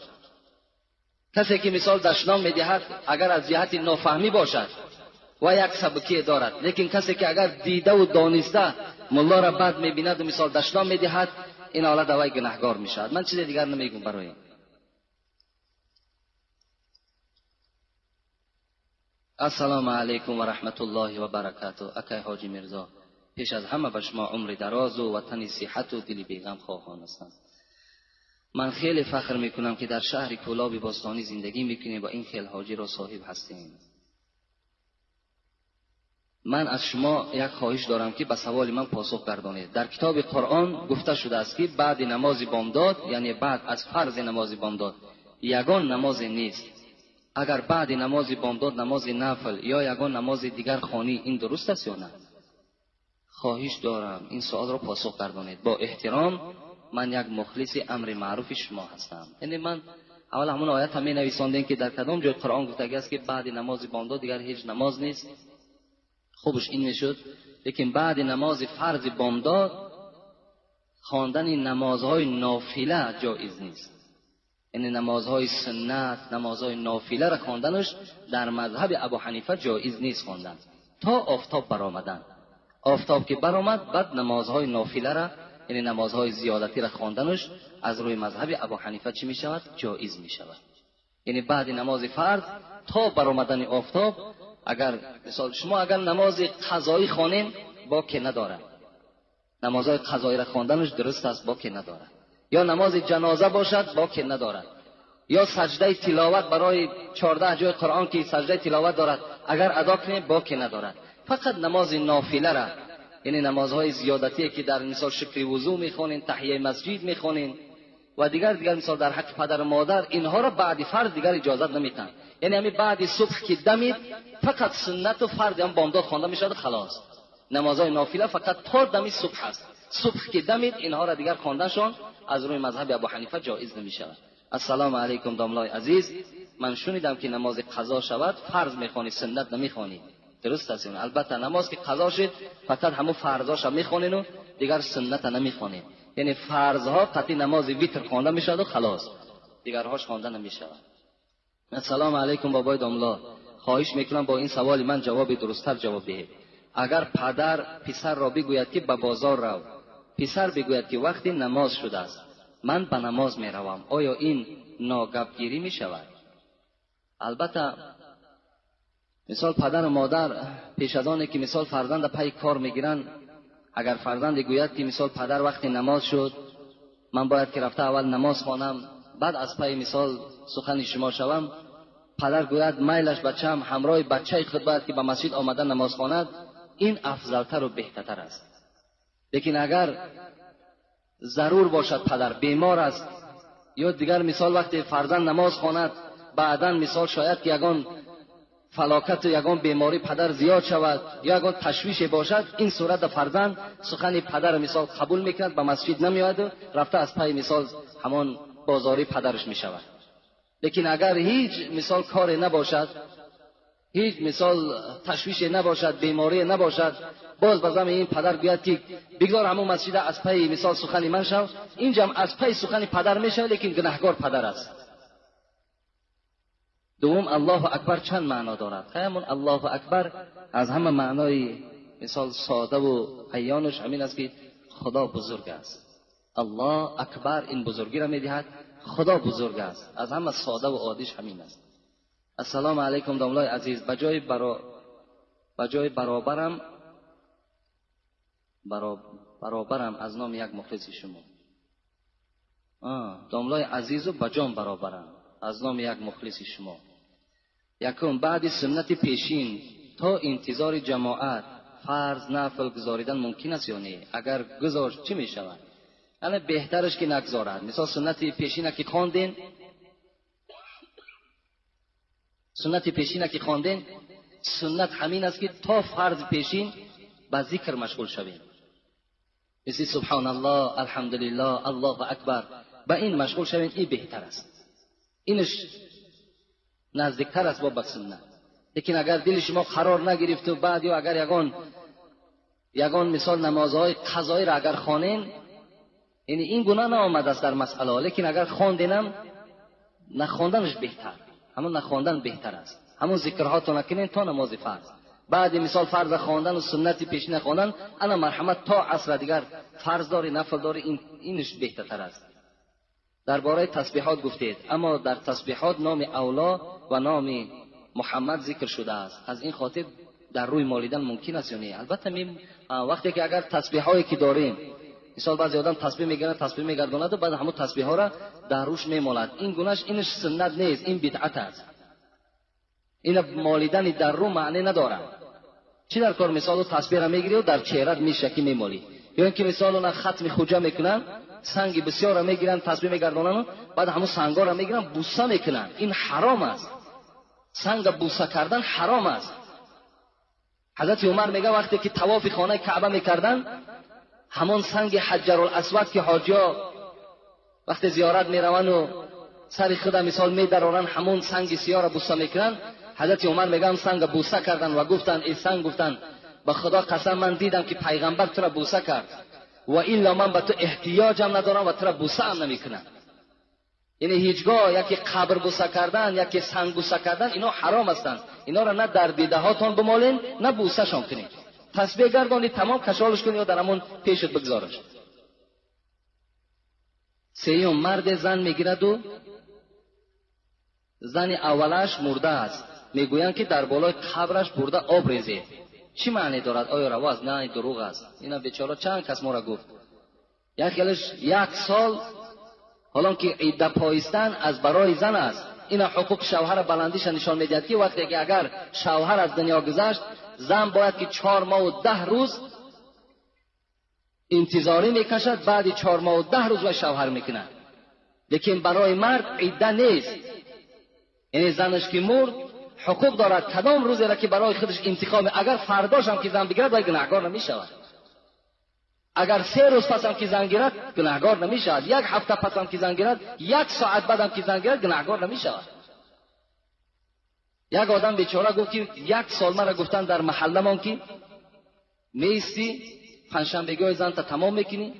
کسی که مثال دشنام میدهد اگر از جهت نافهمی باشد و یک سبکی دارد، لیکن کسی که اگر دیده و دانسته ملا را بد میبیند و مثال دشنام میدهد، این حالت اوی گناهگار میشود. من چیز دیگر نمیگم برای این. السلام علیکم و رحمت الله و برکاته. اکای حاجی میرزا، پیش از همه به شما عمر دراز و وطن صحت و دل بیغم خواهان هستم. من خیلی فخر میکنم که در شهر کولاب باستانی زندگی میکنیم و این خیل حاجی را صاحب هستیم. من از شما یک خواهش دارم که به سوال من پاسخ گردانید. در کتاب قرآن گفته شده است که بعد نماز بامداد، یعنی بعد از فرض نماز بامداد، یگان نماز نیست. اگر بعد نماز بامداد نماز نفل یا یگان نماز دیگر خوانی، این درست است یا نه؟ خواهش دارم این سوال را پاسخ گردانید. با احترام، من یک مخلص امر معروف شما هستم. یعنی من اول همون آیت هم می نویساندیم که در کدام جای قرآن گفته است که بعد نماز بامداد دیگر هیچ نماز نیست. خوبش این میشد، لیکن بعد نماز فرض بامداد خواندن نمازهای نافله جایز نیست. یعنی نمازهای سنت، نمازهای نافله را خواندنش در مذهب ابو حنیفه جایز نیست خواندن تا آفتاب برآمدن. آفتاب که برآمد بعد نمازهای نافله را، یعنی نمازهای زیادتی را خواندنش از روی مذهب ابو حنیفه چی می شود؟ جایز می شود. یعنی بعد نماز فرض تا برآمدن آفتاب، اگر مثال شما اگر نماز قضایی خوانین باکی نداره، نمازهای قضایی را خواندنش درست است، باکی نداره. یا نماز جنازه باشد باکی نداره. یا سجده تلاوت برای 14 جای قرآن که سجده تلاوت دارد اگر ادا کنیم باکی ندارد. فقط نماز نافله را، یعنی نمازهای زیادتی که در مثال شکر وضو میخونین، تحیه مسجد میخونین و دیگر مثال در حق پدر و مادر، اینها را بعد فرض دیگر اجازت نمیدن. یعنی همین بعد صبح که دمید فقط سنت و فرض هم بامداد خوانده میشد خلاص. نمازهای نافله فقط تا دم صبح است. صبح که دمید اینها را دیگر خواندنشان از روی مذهب ابو حنیفه جایز نمیشود. السلام علیکم داملای عزیز، من شنیدم که نماز قضا شود فرض میخوانی سنت نمیخوانی، درست است؟ البته نماز که قضا شد فقط همون فرضاش هم میخوانین و دیگر سنت نمیخوانین. یعنی فرضها قطعی نماز ویتر خوانده میشد و خلاص، دیگرهاش خوانده نمیشود. السلام علیکم بابای داملا، خواهش میکنم با این سوال من جواب درست‌تر جواب دهید. اگر پدر پسر را بگوید که به بازار رو، پسر بگوید که وقتی نماز شده است من به نماز میروم، آیا این ناگپگیری میشود؟ البته مثال پدر و مادر پیش از آنه که مثال فرزند پای کار میگیرن، اگر فرزند گوید که مثال پدر وقتی نماز شد من باید که رفته اول نماز خوانم بعد از پای مثال سخن شما شوم، پدر گوید میلش بچم همراه بچه خود باید که به مسجد آمدن نماز خواند، این افضلتر و بهتر است. لیکن اگر ضرور باشد پدر بیمار است یا دیگر مثال وقتی فرزند نماز خواند بعداً مثال شاید که یگان فلاکت و یگان بیماری پدر زیاد شود یا یگان تشویش باشد، این صورت فرزند سخن پدر مثال قبول میکند به مسجد نمیاد و رفته از پای مثال همان بازاری پدرش میشود. لیکن اگر هیچ مثال کار نباشد، هیچ مثال تشویش نباشد، بیماری نباشد، باز بازم این پدر گوید که بگذار همون مسجد از پای مثال سخن من شو، اینجا از پای سخن پدر میشه لیکن گناهکار پدر است. دوم الله اکبر چند معنا دارد؟ همون الله اکبر از همه معنای مثال ساده و عیانش همین است که خدا بزرگ است. الله اکبر این بزرگی را میدهد، خدا بزرگ است، از همه ساده و عادیش همین است. السلام علیکم داملای عزیز، بجای برابرم از نام یک مخلص شما. داملای عزیز و بجام برابرم از نام یک مخلص شما. یکم بعد سنت پیشین تا انتظار جماعت فرض نفل گزاریدن ممکن است یا نه؟ اگر گذاشت چی می شود؟ یعنی بهترش که نگذارد. مثلا سنت پیشین که خواندین، سنت همین است که تا فرض پیشین با ذکر مشغول شویم، مثل سبحان الله، الحمدلله، الله اکبر، با این مشغول شویم. این بهتر است، اینش نزدیکتر است با سنت. لیکن اگر دل شما قرار نگرفت و بعد یا اگر یگان مثال نمازهای قضایی را اگر خوانین، یعنی این گناه نآمده است در مسئله، لیکن اگر خواندینم نخواندنش بهتر، همون نخواندن بهتر است. همون ذکرهاتو نکنین تا نماز فرض، بعد مثال فرض خواندن و سنتی پیش نخواندن، انا مرحمت تا عصر دیگر فرض داری نفل داری، اینش بهتر است. درباره تسبیحات گفتید، اما در تسبیحات نام اولا و نام محمد ذکر شده است، از این خاطر در روی مالیدن ممکن است یا نه؟ البته وقتی که اگر تسبیحایی که داریم، مثال بعضی آدم تسبیح میگیرن تسبیح میگرداند و بعد همون تسبیح ها را در روش میمالد، این گناهش اینش سنت نیست، این بدعت است. این مالیدن در رو معنی نداره. چی در کار مثال تسبیح را میگیری و در چهرت میشکی میمالی، یا اینکه مثال اون ختم خوجه میکنن، سنگ بسیار را میگیرن تسبیح میگردانن بعد همون سنگا را میگیرن بوسه میکنن، این حرام است. سنگ بوسه کردن حرام است. حضرت عمر میگه وقتی که طواف خانه کعبه میکردن، همون سنگ حجر الاسود که حاجیا وقتی زیارت میروند و سر خود مثال میدرارن، همون سنگ سیاه را بوسه میکنن. حضرت عمر میگن سنگ بوسه کردن و گفتن ای سنگ، گفتن به خدا قسم من دیدم که پیغمبر تو را بوسه کرد و الا من به تو احتیاجم ندارم و تو را بوسه هم نمیکنم. یعنی هیچگاه یکی قبر بوسه کردن یکی سنگ بوسه کردن اینا حرام هستند. اینا را نه در دیده هاتون بمالین نه بوسه شان کنید. تسبیح گردانی تمام کشالش کنید و در همون پیشت بگذارش. سیوم مرد زن میگیرد و زن اولش مرده است، میگویند که در بالای قبرش برده آب ریزید. چی معنی دارد؟ آیا رواست؟ نه، دروغ است. اینا بیچاره چند کس ما را گفت. یکیش 1 سال حالا که عده پایستن از برای زن است. اینا حقوق شوهر بلندیش نشان میدهد که وقتی که اگر شوهر از دنیا گذشت، زن باید که 4 ماه و 10 روز انتظاری میکشد، بعد 4 ماه و 10 روز و شوهر میکند. لیکن برای مرد عده نیست. یعنی زنش که مرد حقوق دارد، کدام روزی را که برای خودش انتخاب، اگر فرداش هم که زن بگیرد باید گناهکار نمیشود. اگر 3 روز پس هم که زن گیرد گناهکار نمیشود. 1 هفته پس هم که زن گیرد، 1 ساعت بعد هم که زن گیرد گناهکار نمیشود. یک آدم بیچاره گفت که 1 سال مرا گفتن در محله من که میستی پنجشنبه‌گاه زن تا تمام میکنی،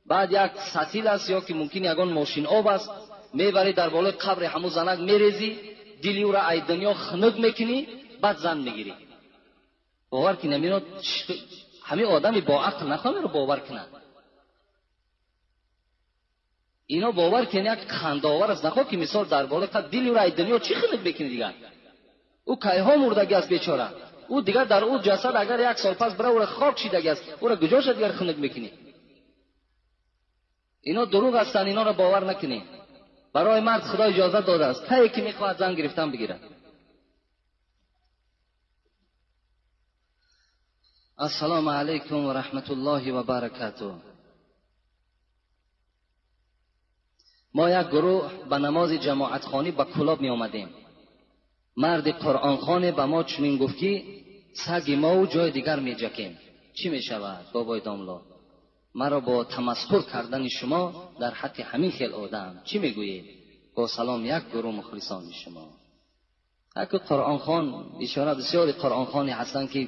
بعد 1 سطیل است یا که ممکن یگان ماشین آب است میبری در بالای قبر همون زنک میریزی، دلی او را ای دنیا خنک میکنی، بعد زن میگیری. باور کنی نمیرد. همه آدمی با عقل نخواهی رو باور کنند. اینا باور کنی یک خنداور است. نخواه که مثال در بالای قبر دلی او را ای دنیا چی خنک میکنی دیگر؟ او کایها مردگی است بیچاره. او دیگر در او جسد اگر 1 سال پس بره او را خاک چیدگی است، او را گجاش دیگر خنک میکنی. اینا دروغ هستند. اینا را باور نکنی. برای مرد خدا اجازه داده است کی که میخواهد زن گرفتن بگیرد. السلام علیکم و رحمت الله و برکاته. ما یک گروه به نماز جماعت خانی به کلاب می آمدیم. مرد قرآن خانه به ما چنین گفت که سگ ما و جای دیگر می جکیم. چی می شود بابای داملا؟ مرا با تمسخر کردن شما در حق همین خیل آدم چی می گویید؟ با سلام یک گروه مخلصان شما. یک قرآن خان اشاره بسیاری قرآن خانی هستند که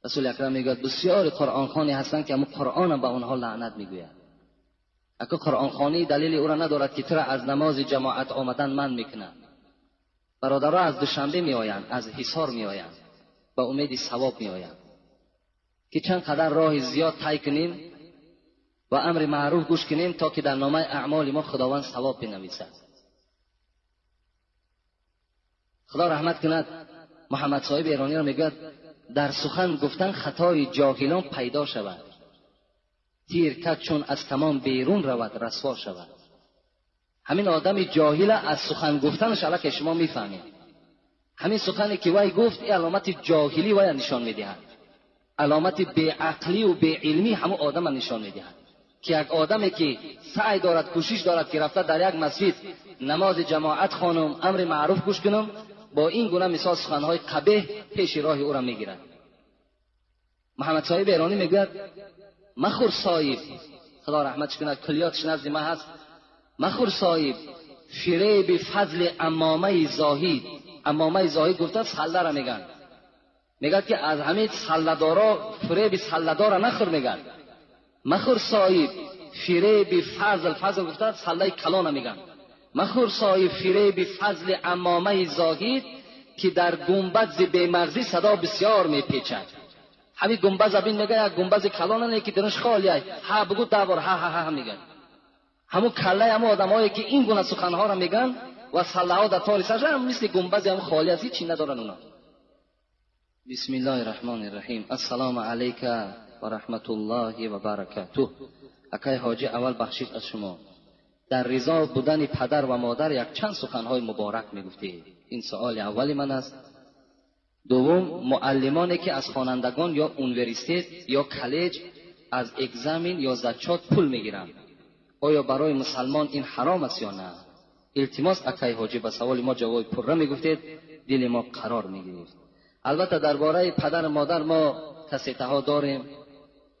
رسول اکرم میگوید بسیاری قرآن خانی هستند که همون قرآن به اونها لعنت میگوید. اگه قرآن خانی دلیل او را ندارد که ترا از نماز جماعت آمدن من میکنه. برادرها از دوشنبه میآیند، از حصار میآیند، با امید ثواب میآیند که چند قدر راه زیاد طی کنیم و امر معروف گوش کنیم تا که در نامه اعمال ما خداوند ثواب بنویسد. خدا رحمت کند. محمد صاحب ایرانی را میگوید در سخن گفتن خطای جاهلان پیدا شود، تیر کج چون از تمام بیرون رود رسوا شود. همین آدم جاهل از سخن گفتنش الک شما میفهمید. همین سخنی که وای گفت این علامت جاهلی وای نشان میدهد، علامت بیعقلی و بیعلمی همون آدم نشان میدهد. که یک آدمی که سعی دارد کوشش دارد که رفته در یک مسجد نماز جماعت خوانم، امر معروف گوش کنم، با این گونه مثال سخنهای قبیح پیش راه او را میگیرد. محمد صاحب ایرانی میگوید مخور صاحب، خدا رحمتش کند، کلیاتش نزد ما هست. مخور صاحب فریب فضل امامه زاهد. امامه زاهد گفته سله را میگن، میگد که از همه سله‌دارا فریب سله‌دار نخور میگن. مخور صاحب فریب فضل، فضل گفته سله کلان میگن. مخور صاحب فریب فضل امامه زاهد که در گنبد بیمرزی صدا بسیار میپیچد. همین گنبد ابین میگه یک گنبد کلان نه که درش خالیه، ها بگو دبر ها ها ها میگن. همون کله همون آدمایی که این گونه سخنها را میگن و صلاها در طور سرش هم مثل گنبد هم خالی از چی ندارن اونا. بسم الله الرحمن الرحیم. السلام علیک و رحمت الله و برکاته. اکای حاجی اول بخشش از شما در رضا بودن پدر و مادر یک چند سخنهای مبارک میگفتید. این سوال اولی من است. دوم، معلمانی که از خوانندگان یا اونیورسیته یا کالج از اگزمین یا زکات پول میگیرند، آیا برای مسلمان این حرام است یا نه؟ التماس اکای حاجی به سوال ما جواب پره میگفتید، دل ما قرار میگیرید. البته درباره پدر و مادر ما کسیته ها داریم.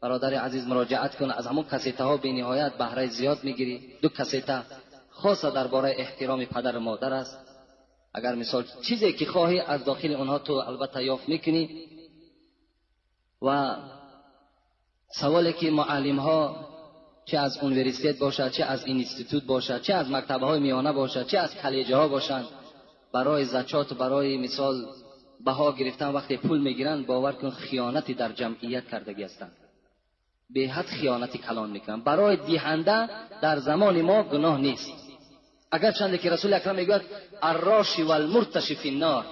برادر عزیز مراجعت کن، از همون کسیته ها به نهایت بهره زیاد میگیری. 2 کسیته خاصه درباره احترام پدر و مادر است. اگر مثال چیزی که خواهی از داخل اونها تو البته یافت میکنی. و سوالی که معلم ها چه از اونیورسیته باشد، چه از اینستیتوت باشد، چه از مکتب های میانه باشد، چه از کالج ها باشند، برای زکات برای مثال بها گرفتن وقتی پول میگیرن، باور کن خیانتی در جمعیت کردگی هستند. به حد خیانتی کلان میکنن. برای دهنده در زمان ما گناه نیست، اگر چنده که رسول اکرم میگوید الراشی و المرتشی فی النار،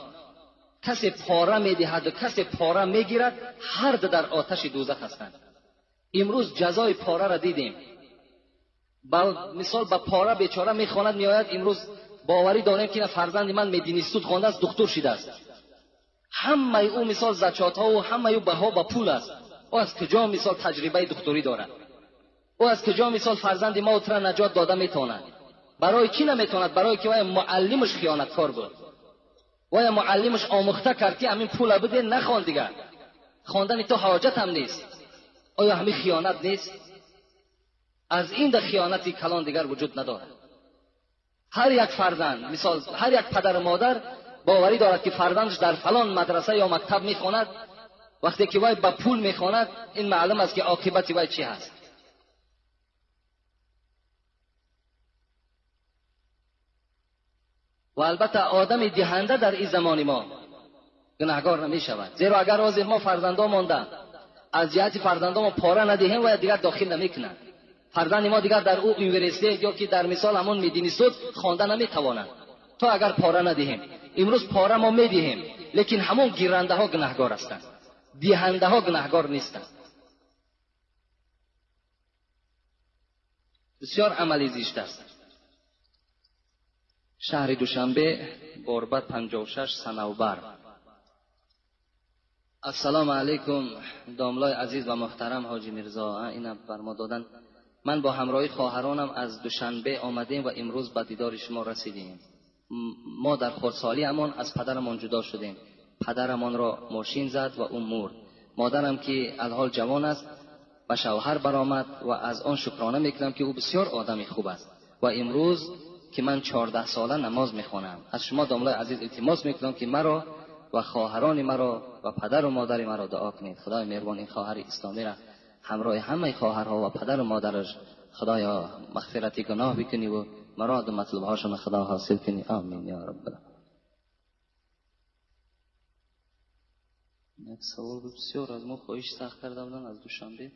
کسی پاره میدهد و کسی پاره میگیرد، هر دو در آتش دوزخ هستند. امروز جزای پاره را دیدیم. مثال با پاره بیچاره میخواند میآید، امروز باوری داریم که فرزند من مدینیستود خوانده است، دکتر شده است. همه او مثال زکات ها و همه او بها با پول است. او از کجا مثال تجربه دکتری دارد؟ او از کجا مثال فرزند ما را نجات داده میتواند؟ برای کی نمیتواند؟ برای که وای معلمش خیانتکار بود، وای معلمش آموخته کرد که همین پول بده نخوان دیگر، خواندن تو حاجت هم نیست. آیا همین خیانت نیست؟ از این ده خیانتی کلان دیگر وجود ندارد. هر یک فرزند مثال هر یک پدر و مادر باوری دارد که فرزندش در فلان مدرسه یا مکتب میخواند، وقتی که وای با پول میخواند این معلوم است که عاقبت وای چی هست. و البته آدم دهنده در این زمان ما گناهکار نمی شود، زیرا اگر روز ما فرزندان مانده از جهت فرزندان ما پاره ندهیم و دیگر داخل نمیکنند. فرزند ما دیگر در او یونیورسیته یا که در مثال همون مدینیستود خوانده نمیتواند تا اگر پاره ندهیم. امروز پاره ما میدهیم، لیکن همون گیرنده ها گناهکار هستند، دهنده ها گناهکار نیستند. بسیار عملی زیشت است. شهر دوشنبه، بوربت 56 صنوبر. السلام علیکم داملای عزیز و محترم حاجی میرزا. اینا بر ما دادن. من با همراهی خواهرانم از دوشنبه آمدیم و امروز به دیدار شما رسیدیم. ما در خردسالی امان از پدرمان جدا شدیم. پدرمان را ماشین زد و او مرد. مادرم که الحال جوان است و شوهر برآمد و از آن شکرانه میکنم که او بسیار آدمی خوب است. و امروز که من 14 ساله نماز میخوانم، از شما داملای عزیز التماس میکنم که مرا و خواهران مرا و پدر و مادر مرا دعا کنید. خدای مهربان این خواهر اسلامی را همراه همه خواهرها و پدر و مادرش خدایا مغفرت گناه بکنی و مراد و مطلب هاشون خدا حاصل کنی. آمین یا رب العالمین. یک سوال بسیار از ما خواهش سخت کرده بودن از دوشنبه.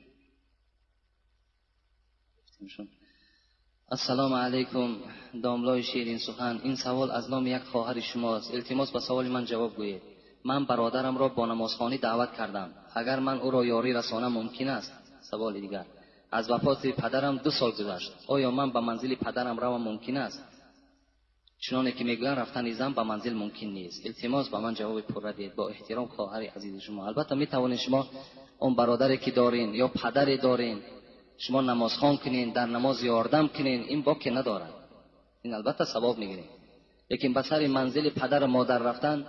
السلام علیکم داملای شیرین سخن. این سوال از نام یک خواهر شماست. التماس به سوال من جواب گویید. من برادرم را با نمازخوانی دعوت کردم، اگر من او را یاری رسانم ممکن است؟ سوال دیگر، از وفات پدرم 2 سال گذشت، آیا من به منزل پدرم روم ممکن است؟ چنانه که میگویند رفتن زن به منزل ممکن نیست. التماس به من جواب پر دهید. با احترام خواهر عزیز شما. البته میتوانید شما اون برادری که دارین یا پدری دارین شما نمازخوان کنین، در نماز یاردم کنین، این باکی ندارد، این البته ثواب میگیرین. لیکن به سر منزل پدر و مادر رفتن،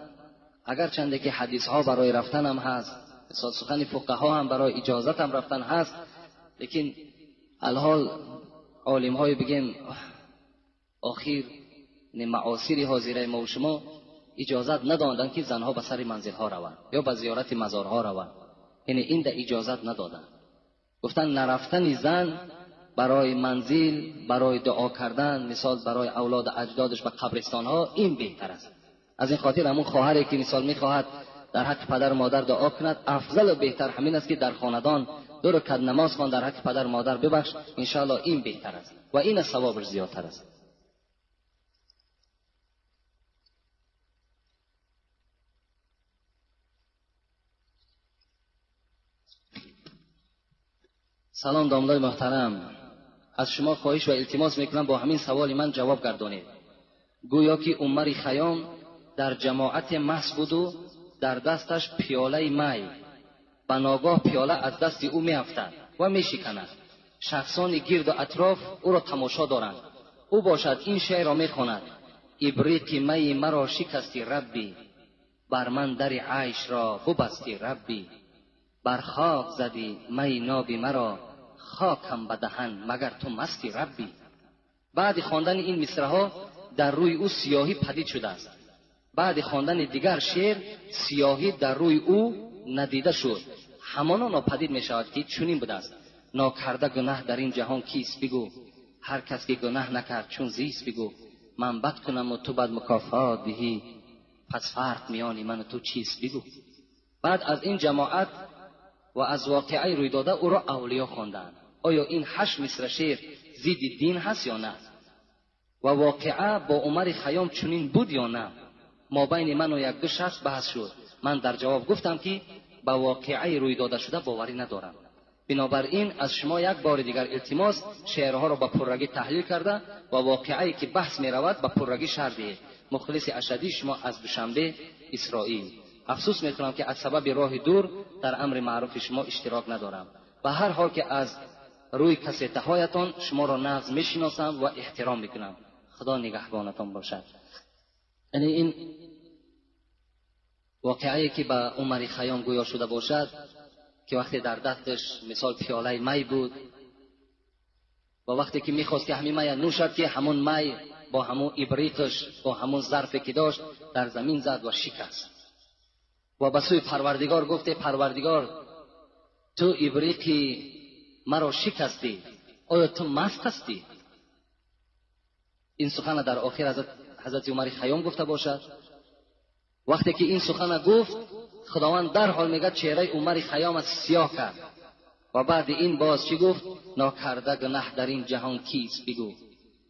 اگر چنده که حدیث ها برای رفتن هم هست، مثال سخن فقها هم برای اجازت هم رفتن هست، لیکن الحال عالم های بگیم آخر معاصر حاضره ما و شما اجازت ندادن که زنها به سر منزل ها روند یا به زیارت مزارها روند. یعنی این ده اجازت ندادن، گفتن نرفتن زن برای منزل، برای دعا کردن، مثال برای اولاد اجدادش به قبرستان ها، این بهتر است. از این خاطر همون خواهری که مثال میخواهد در حق پدر و مادر دعا کند، افضل و بهتر همین است که در خاندان 2 رکعت نماز خوان در حق پدر و مادر ببخش، ان شاء الله این بهتر است و این ثوابش زیادتر است. سلام داملای محترم، از شما خواهش و التماس میکنم با همین سوال من جواب گردانید. گویا که عمر خیام در جماعت محض بود و در دستش پیاله می، به ناگاه پیاله از دست او میافتد و میشکند. شخصان گرد و اطراف او را تماشا دارند. او باشد این شعر را میخواند: ابریق می مرا شکستی ربی، بر من در عیش را ببستی ربی، بر خاک زدی می نابی مرا، خاکم به دهن مگر تو مستی ربی. بعد خواندن این مصرع‌ها در روی او سیاهی پدید شده است. بعد خواندن دیگر شعر سیاهی در روی او ندیده شد. همانا ناپدید می شود که چنین بوده است: ناکرده گناه در این جهان کیست بگو، هر کس که گناه نکرد چون زیست بگو، من بد کنم و تو بد مکافات دهی، پس فرق میان من و تو چیست بگو. بعد از این جماعت و از واقعه روی داده او را اولیا خواندند. آیا این 8 مصرع شعر ضد دین هست یا نه؟ و واقعه با عمر خیام چنین بود یا نه؟ ما بین من و یک دو شخص بحث شد. من در جواب گفتم که با واقعه روی داده شده باوری ندارم. بنابراین از شما یک بار دیگر التماس شعرها را با پررگی تحلیل کرده و واقعه‌ای که بحث می رود با پررگی شرح دهید. مخلص اشدی شما از دوشنبه اسرائیل. افسوس میکنم که از سبب راه دور در امر معروف شما اشتراک ندارم. به هر حال که از روی کسیته هایتان شما را نغز میشناسم و احترام میکنم. خدا نگهبانتان باشد. یعنی این واقعه‌ای که به عمر خیام گویا شده باشد که وقتی در دستش مثال پیاله می بود و وقتی که میخواست که همین می نوشد که همون می با همون ابریقش با همون ظرفی که داشت در زمین زد و شکست و به سوی پروردگار گفته پروردگار تو ابریقی مرا شکستی، آیا تو مست هستی؟ این سخن در آخر حضرت عمر خیام گفته باشد. وقتی که این سخن گفت خداوند در حال میگه چهره عمر خیام از سیاه کرد و بعد این باز چی گفت؟ ناکرده گناه در این جهان کیست بگو.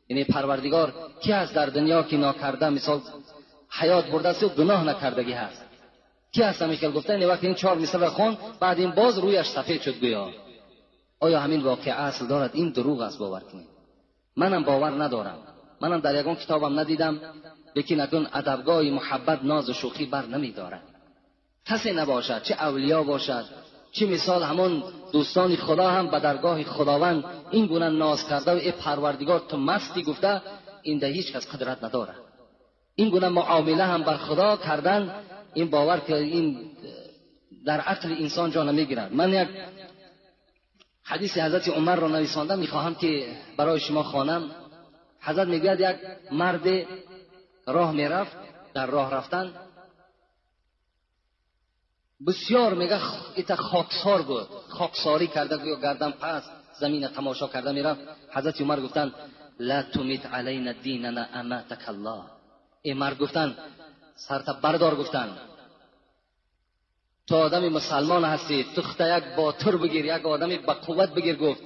یعنی پروردگار کی هست در دنیا که ناکرده مثال حیات برده است و گناه نکردگی هست؟ کی هست همیشه گفته؟ این وقت این 4 مثال خون بعد این باز رویش سفید شد گویا. آیا همین واقعه اصل دارد؟ این دروغ است. باور کنید. منم باور ندارم. منم در یگان کتابم ندیدم، لیکن اگون ادبگاه محبت ناز و شوخی بر نمیدارد. کسی نباشد، چه اولیا باشد چه مثال همون دوستان خدا هم به درگاه خداوند این گونه ناز کرده و ای پروردگار تو مستی گفته، این ده هیچ کس قدرت نداره. این گونه معامله هم بر خدا کردن، این باور که این در عقل انسان جا نمیگیرد. من یک حدیث حضرت عمر را نویساندم، میخواهم که برای شما خوانم. حضرت میگوید یک مرد راه میرفت، در راه رفتن بسیار میگه ایت خاکسار بود، خاکساری کرده گویا گردن پس زمین تماشا کرده میرفت. حضرت عمر گفتن لا تمیت علینا دیننا اماتک الله. این مرد گفتن سرت بردار، گفتن تو آدمی مسلمان هستی، تو خطا یک باتر بگیر، یک آدمی با قوت بگیر. گفت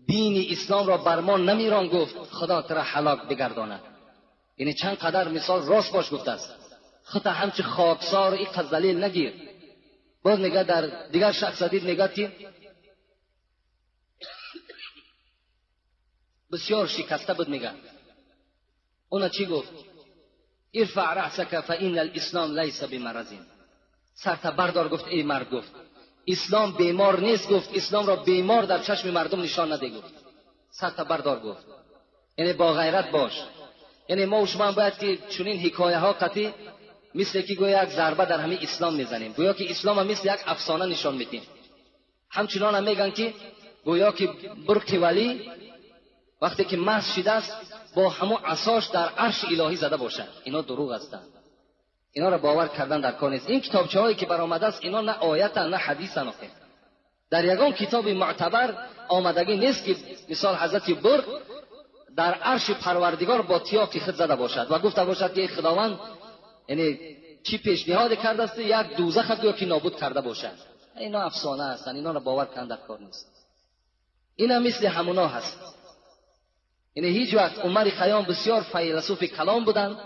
دین اسلام را بر ما نمیران، گفت خدا ترا هلاک بگرداند. یعنی چند قدر مثال راست باش گفته است. خطا همچه خاکسار این قد ذلیل نگیر. باز میگه در دیگر شخص دید میگه که بسیار شکسته بود. میگه اونا چی گفت؟ ارفع رأسک فإن الاسلام لیس بمرض. سرت بردار، گفت ای مرد، گفت اسلام بیمار نیست، گفت اسلام را بیمار در چشم مردم نشان نده، گفت سرت بردار. گفت یعنی با غیرت باش. یعنی ما و شما باید که چنین حکایه ها قطعی مثل که گویا یک ضربه در همین اسلام میزنیم، گویا که اسلام هم مثل یک افسانه نشان میدیم. همچنان هم میگن که گویا که برق ولی وقتی که مست شده است با همون عصاش در عرش الهی زده باشد. اینا دروغ هستند. اینا را باور کردن در کار نیست. این کتابچه هایی که برآمده است اینا نه آیت نه حدیث نه. در یگان کتاب معتبر آمدگی نیست که مثال حضرت برق در عرش پروردگار با تیاقی خود زده باشد و گفته باشد که خداوند یعنی چی پیشنهاد کرده است یک دوزخ گویا که نابود کرده باشد. اینا افسانه هستند. اینا را باور کردن در کار نیست. اینا مثل همونا هست. یعنی هیچ وقت عمر خیام بسیار فیلسوف کلام بودند،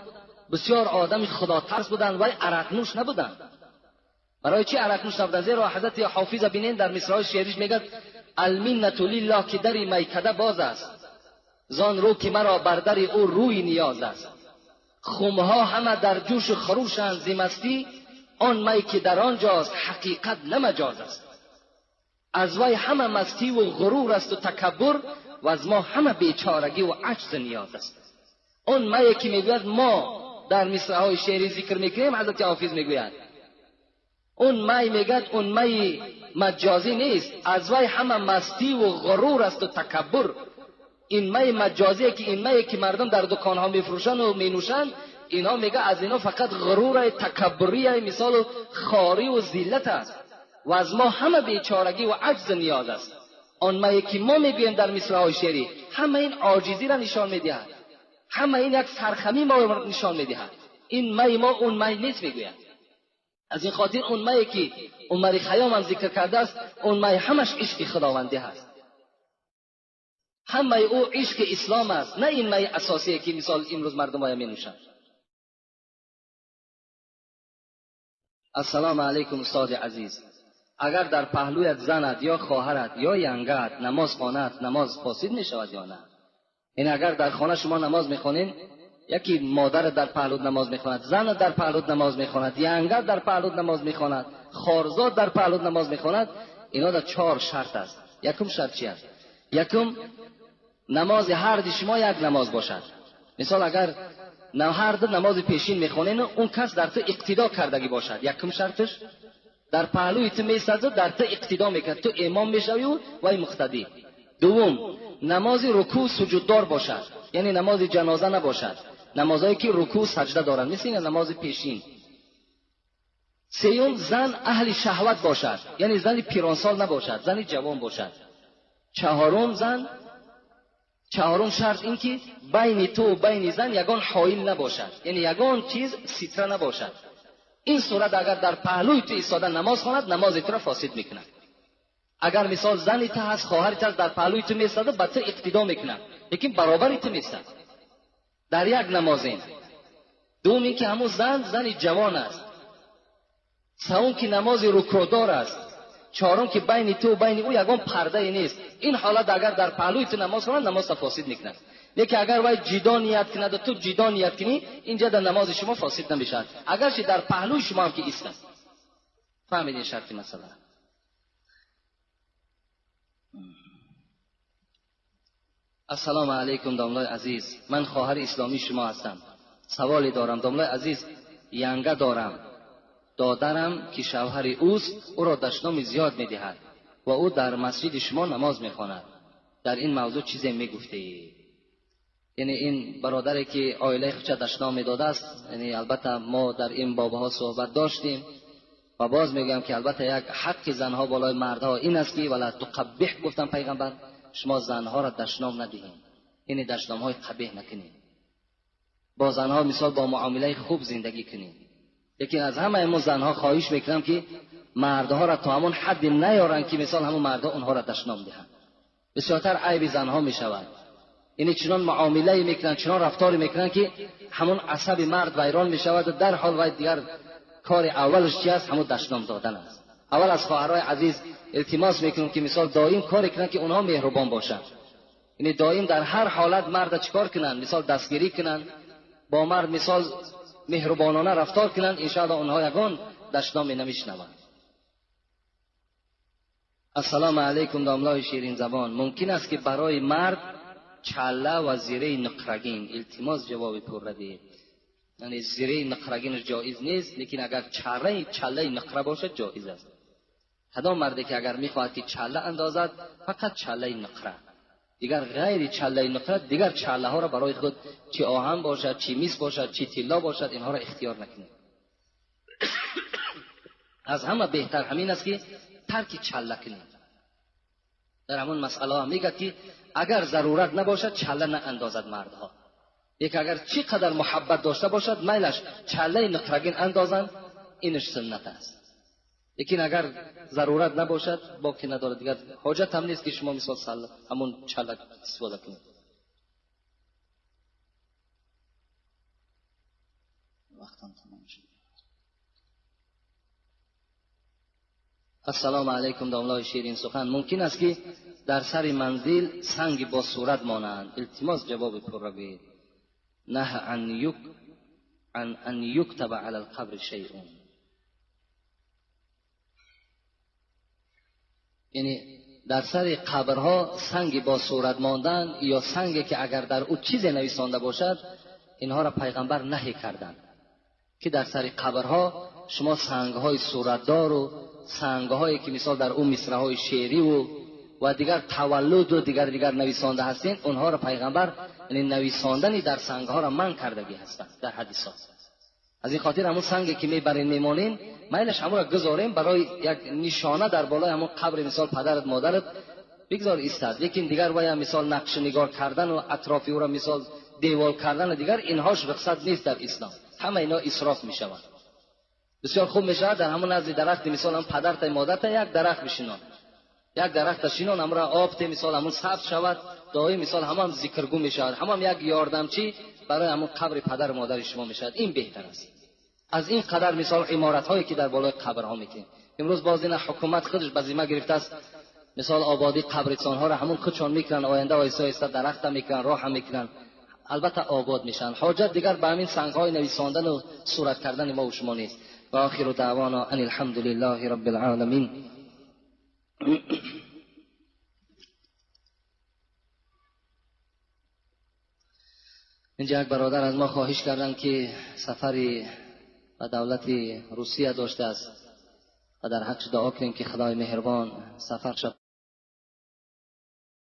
بسیار آدم خدا ترس بودند، ولی عرق نوش نبودند. برای چی عرق نوش نبودند؟ زیرا حضرت حافظ بینین در مصرع شعریش میگه المنة لله که در میکده باز است، زان رو که مرا بر در او روی نیاز است. خمها همه در جوش خروشند ز مستی، آن می که در آنجاست حقیقت نه مجاز است. از وی همه مستی و غرور است و تکبر، و از ما همه بیچارگی و عجز نیاز است. اون می که میگوید ما در مصرع‌های شعری ذکر میکنیم، حضرت حافظ میگوید اون می میگد اون می مجازی نیست، از وی همه مستی و غرور است و تکبر. این می مجازیه که این می که مردم در دکانها میفروشن و مینوشن، اینا میگه از اینا فقط غرور تکبریه، مثال خاری و ذلت است. و از ما همه بیچارگی و عجز نیاز است. آن می که ما میگوییم در مصرع‌های شعری همه این عاجزی را نشان میدهد، همه این یک سرخمی ما نشان میدهد. این می ما اون می نیست میگوید. از این خاطر اون مایی که عمر خیام هم ذکر کرده است، اون مای همش عشق خداوندی هست، همه او عشق اسلام است، نه این مای اساسی که مثال امروز مردم های می نوشند. السلام علیکم استاد عزیز، اگر در پهلویت زنت یا خواهرت یا ینگت نماز خواند، نماز فاسد می شود یا نه؟ این اگر در خانه شما نماز میخونین، یکی مادر در پهلوت نماز میخواند، زن در پهلوت نماز میخواند، ینگت در پهلوت نماز میخواند، خارزاد در پهلوت نماز میخواند، اینا در 4 شرط است. یکم شرط چی است؟ یکم نماز هر دی شما یک نماز باشد. مثال اگر هر دو نماز پیشین میخونین، اون کس در تو اقتدا کردگی باشد. یکم شرطش در پهلوی تو میسازد، در تو اقتدا میکرد، تو امام میشوی و وای مقتدی. دوم، نماز رکوع سجود دار باشد، یعنی نماز جنازه نباشد، نمازهایی که رکوع سجده دارند، مثل نماز پیشین. سیوم، زن اهل شهوت باشد، یعنی زن پیرانسال نباشد، زن جوان باشد. چهارم شرط این که بین تو و بین زن یگان حائل نباشد، یعنی یگان چیز ستره نباشد. این صورت اگر در پهلوی تو ایستاده نماز خواند، نماز تو را فاسد میکند. اگر مثال زنی تو هست، خواهری تو در پهلوی تو میستاده، به تو اقتدا میکند، لیکن برابری تو میستاد در یک نمازین. دوم این که همون زن جوان است. سوم که نماز رکوعدار است. چهارم که بین تو و بین او یگان پرده نیست. این حالت اگر در پهلوی تو نماز خواند، نماز فاسد میکند. لیکن اگر وای جدا نیت کند و تو جدا نیت کنی، اینجا در نماز شما فاسد نمیشد، اگرچه در پهلوی شما هم که ایستد. فهمیدین شرط مسئله؟ السلام علیکم داملای عزیز، من خواهر اسلامی شما هستم. سوالی دارم داملای عزیز. ینگه دارم، دادرم که شوهر اوست، او را دشنام زیاد میدهد و او در مسجد شما نماز میخواند. در این موضوع چیزی میگفتی؟ یعنی این برادری که عائله خودش دشنام میداده است، یعنی البته ما در این بابها صحبت داشتیم و باز میگم که البته یک حق زنها بالای مردها این است که ولا تقبح، گفتم پیغمبر، شما زنها را دشنام ندهید، یعنی دشنام های قبیح نکنید، با زنها مثال با معامله خوب زندگی کنید. لیکن از همه ما زنها خواهش میکنم که مردها را تا همون حد نیارن که مثال همون مردها اونها را دشنام دهند. بسیارتر عیب زنها میشود، یعنی چنان معامله میکنن، چنان رفتار میکنن که همون عصب مرد ویران میشود و در حال وای دیگر کار اولش چی است؟ همون دشنام دادن است. اول از خواهرای عزیز التماس میکنم که مثال دائم کار کنن که اونها مهربان باشند، یعنی دائم در هر حالت مرد چیکار کنن؟ مثال دستگیری کنن، با مرد مثال مهربانانه رفتار کنن، ان شاء الله اونها یگان دشنام نمیشنوند. السلام علیکم داملای شیرین زبان، ممکن است که برای مرد چله و زیره نقرگین، التماس جواب پر دهید. یعنی زیره نقرگین جایز نیست، لیکن اگر چله نقره باشد جایز است. کدام مردی که اگر میخواهد که چله اندازد، فقط چله نقره، دیگر غیر چله نقره، دیگر چله ها را برای خود چی آهن باشد، چی میس باشد، چی طلا باشد، اینها را اختیار نکنید. از همه بهتر همین است که ترک چله کنید. در همون مسئله ها میگه که اگر ضرورت نباشد چله نه اندازد مردها، یک اگر چی قدر محبت داشته باشد میلش چله نقرگین اندازند، اینش سنت است. لیکن اگر ضرورت نباشد باقی ندارد، دیگر حاجت هم نیست که شما مثال همون چله استفاده کنید. وقتم تمام شد. السلام علیکم داملای شیرین سخن، ممکن است که در سر منزل سنگ با صورت مانند، التماس جواب پر را بگید. نه ان یکتب علی القبر شیء، یعنی در سر قبرها سنگ با صورت ماندن یا سنگی که اگر در او چیزی نویسانده باشد، اینها را پیغمبر نهی کردند که در سر قبرها شما سنگهای صورتدار و سنگهایی که مثال در اون مصرعهای شعری و دیگر تولد و دیگر نویسانده هستین، اونها را پیغمبر یعنی نویساندنی در سنگها را منع کردگی هستند در حدیثات. از این خاطر همون سنگی که میبرین میمانین میلش همون را گذارین برای یک نشانه در بالای همون قبر مثال پدرت مادرت بگذار ایستاد. لیکن دیگر وای مثال نقش نگار کردن و اطراف او را مثال دیوال کردن و دیگر اینهاش رخصت نیست در اسلام، همه اینا اسراف میشوند. بسیار خوب میشه در همون نزد درخت مثال هم پدر تا مادر تا یک درخت بشینان، یک درخت شینان امرا آب ته مثال همون ثبت شود دایی مثال همون ذکرگو میشود، همون یک یاردمچی برای همون قبر پدر و مادر شما میشود. این بهتر است از این قدر مثال عمارت هایی که در بالای قبر ها میکنیم. امروز باز این حکومت خودش به ذمه گرفته است مثال آبادی قبرستان ها را همون خودشان میکنن، آینده آیسته آیسته درخت هم میکنن، راه هم میکنن، البته آباد میشن. حاجت دیگر به همین سنگ های نویساندن و صورت کردن ما و شما نیست. و آخر دعوانا ان الحمد لله رب العالمین. اینجا یک برادر از ما خواهش کردن که سفری به دولت روسیه داشته است و در حق دعا کنیم که خدای مهربان سفر شد.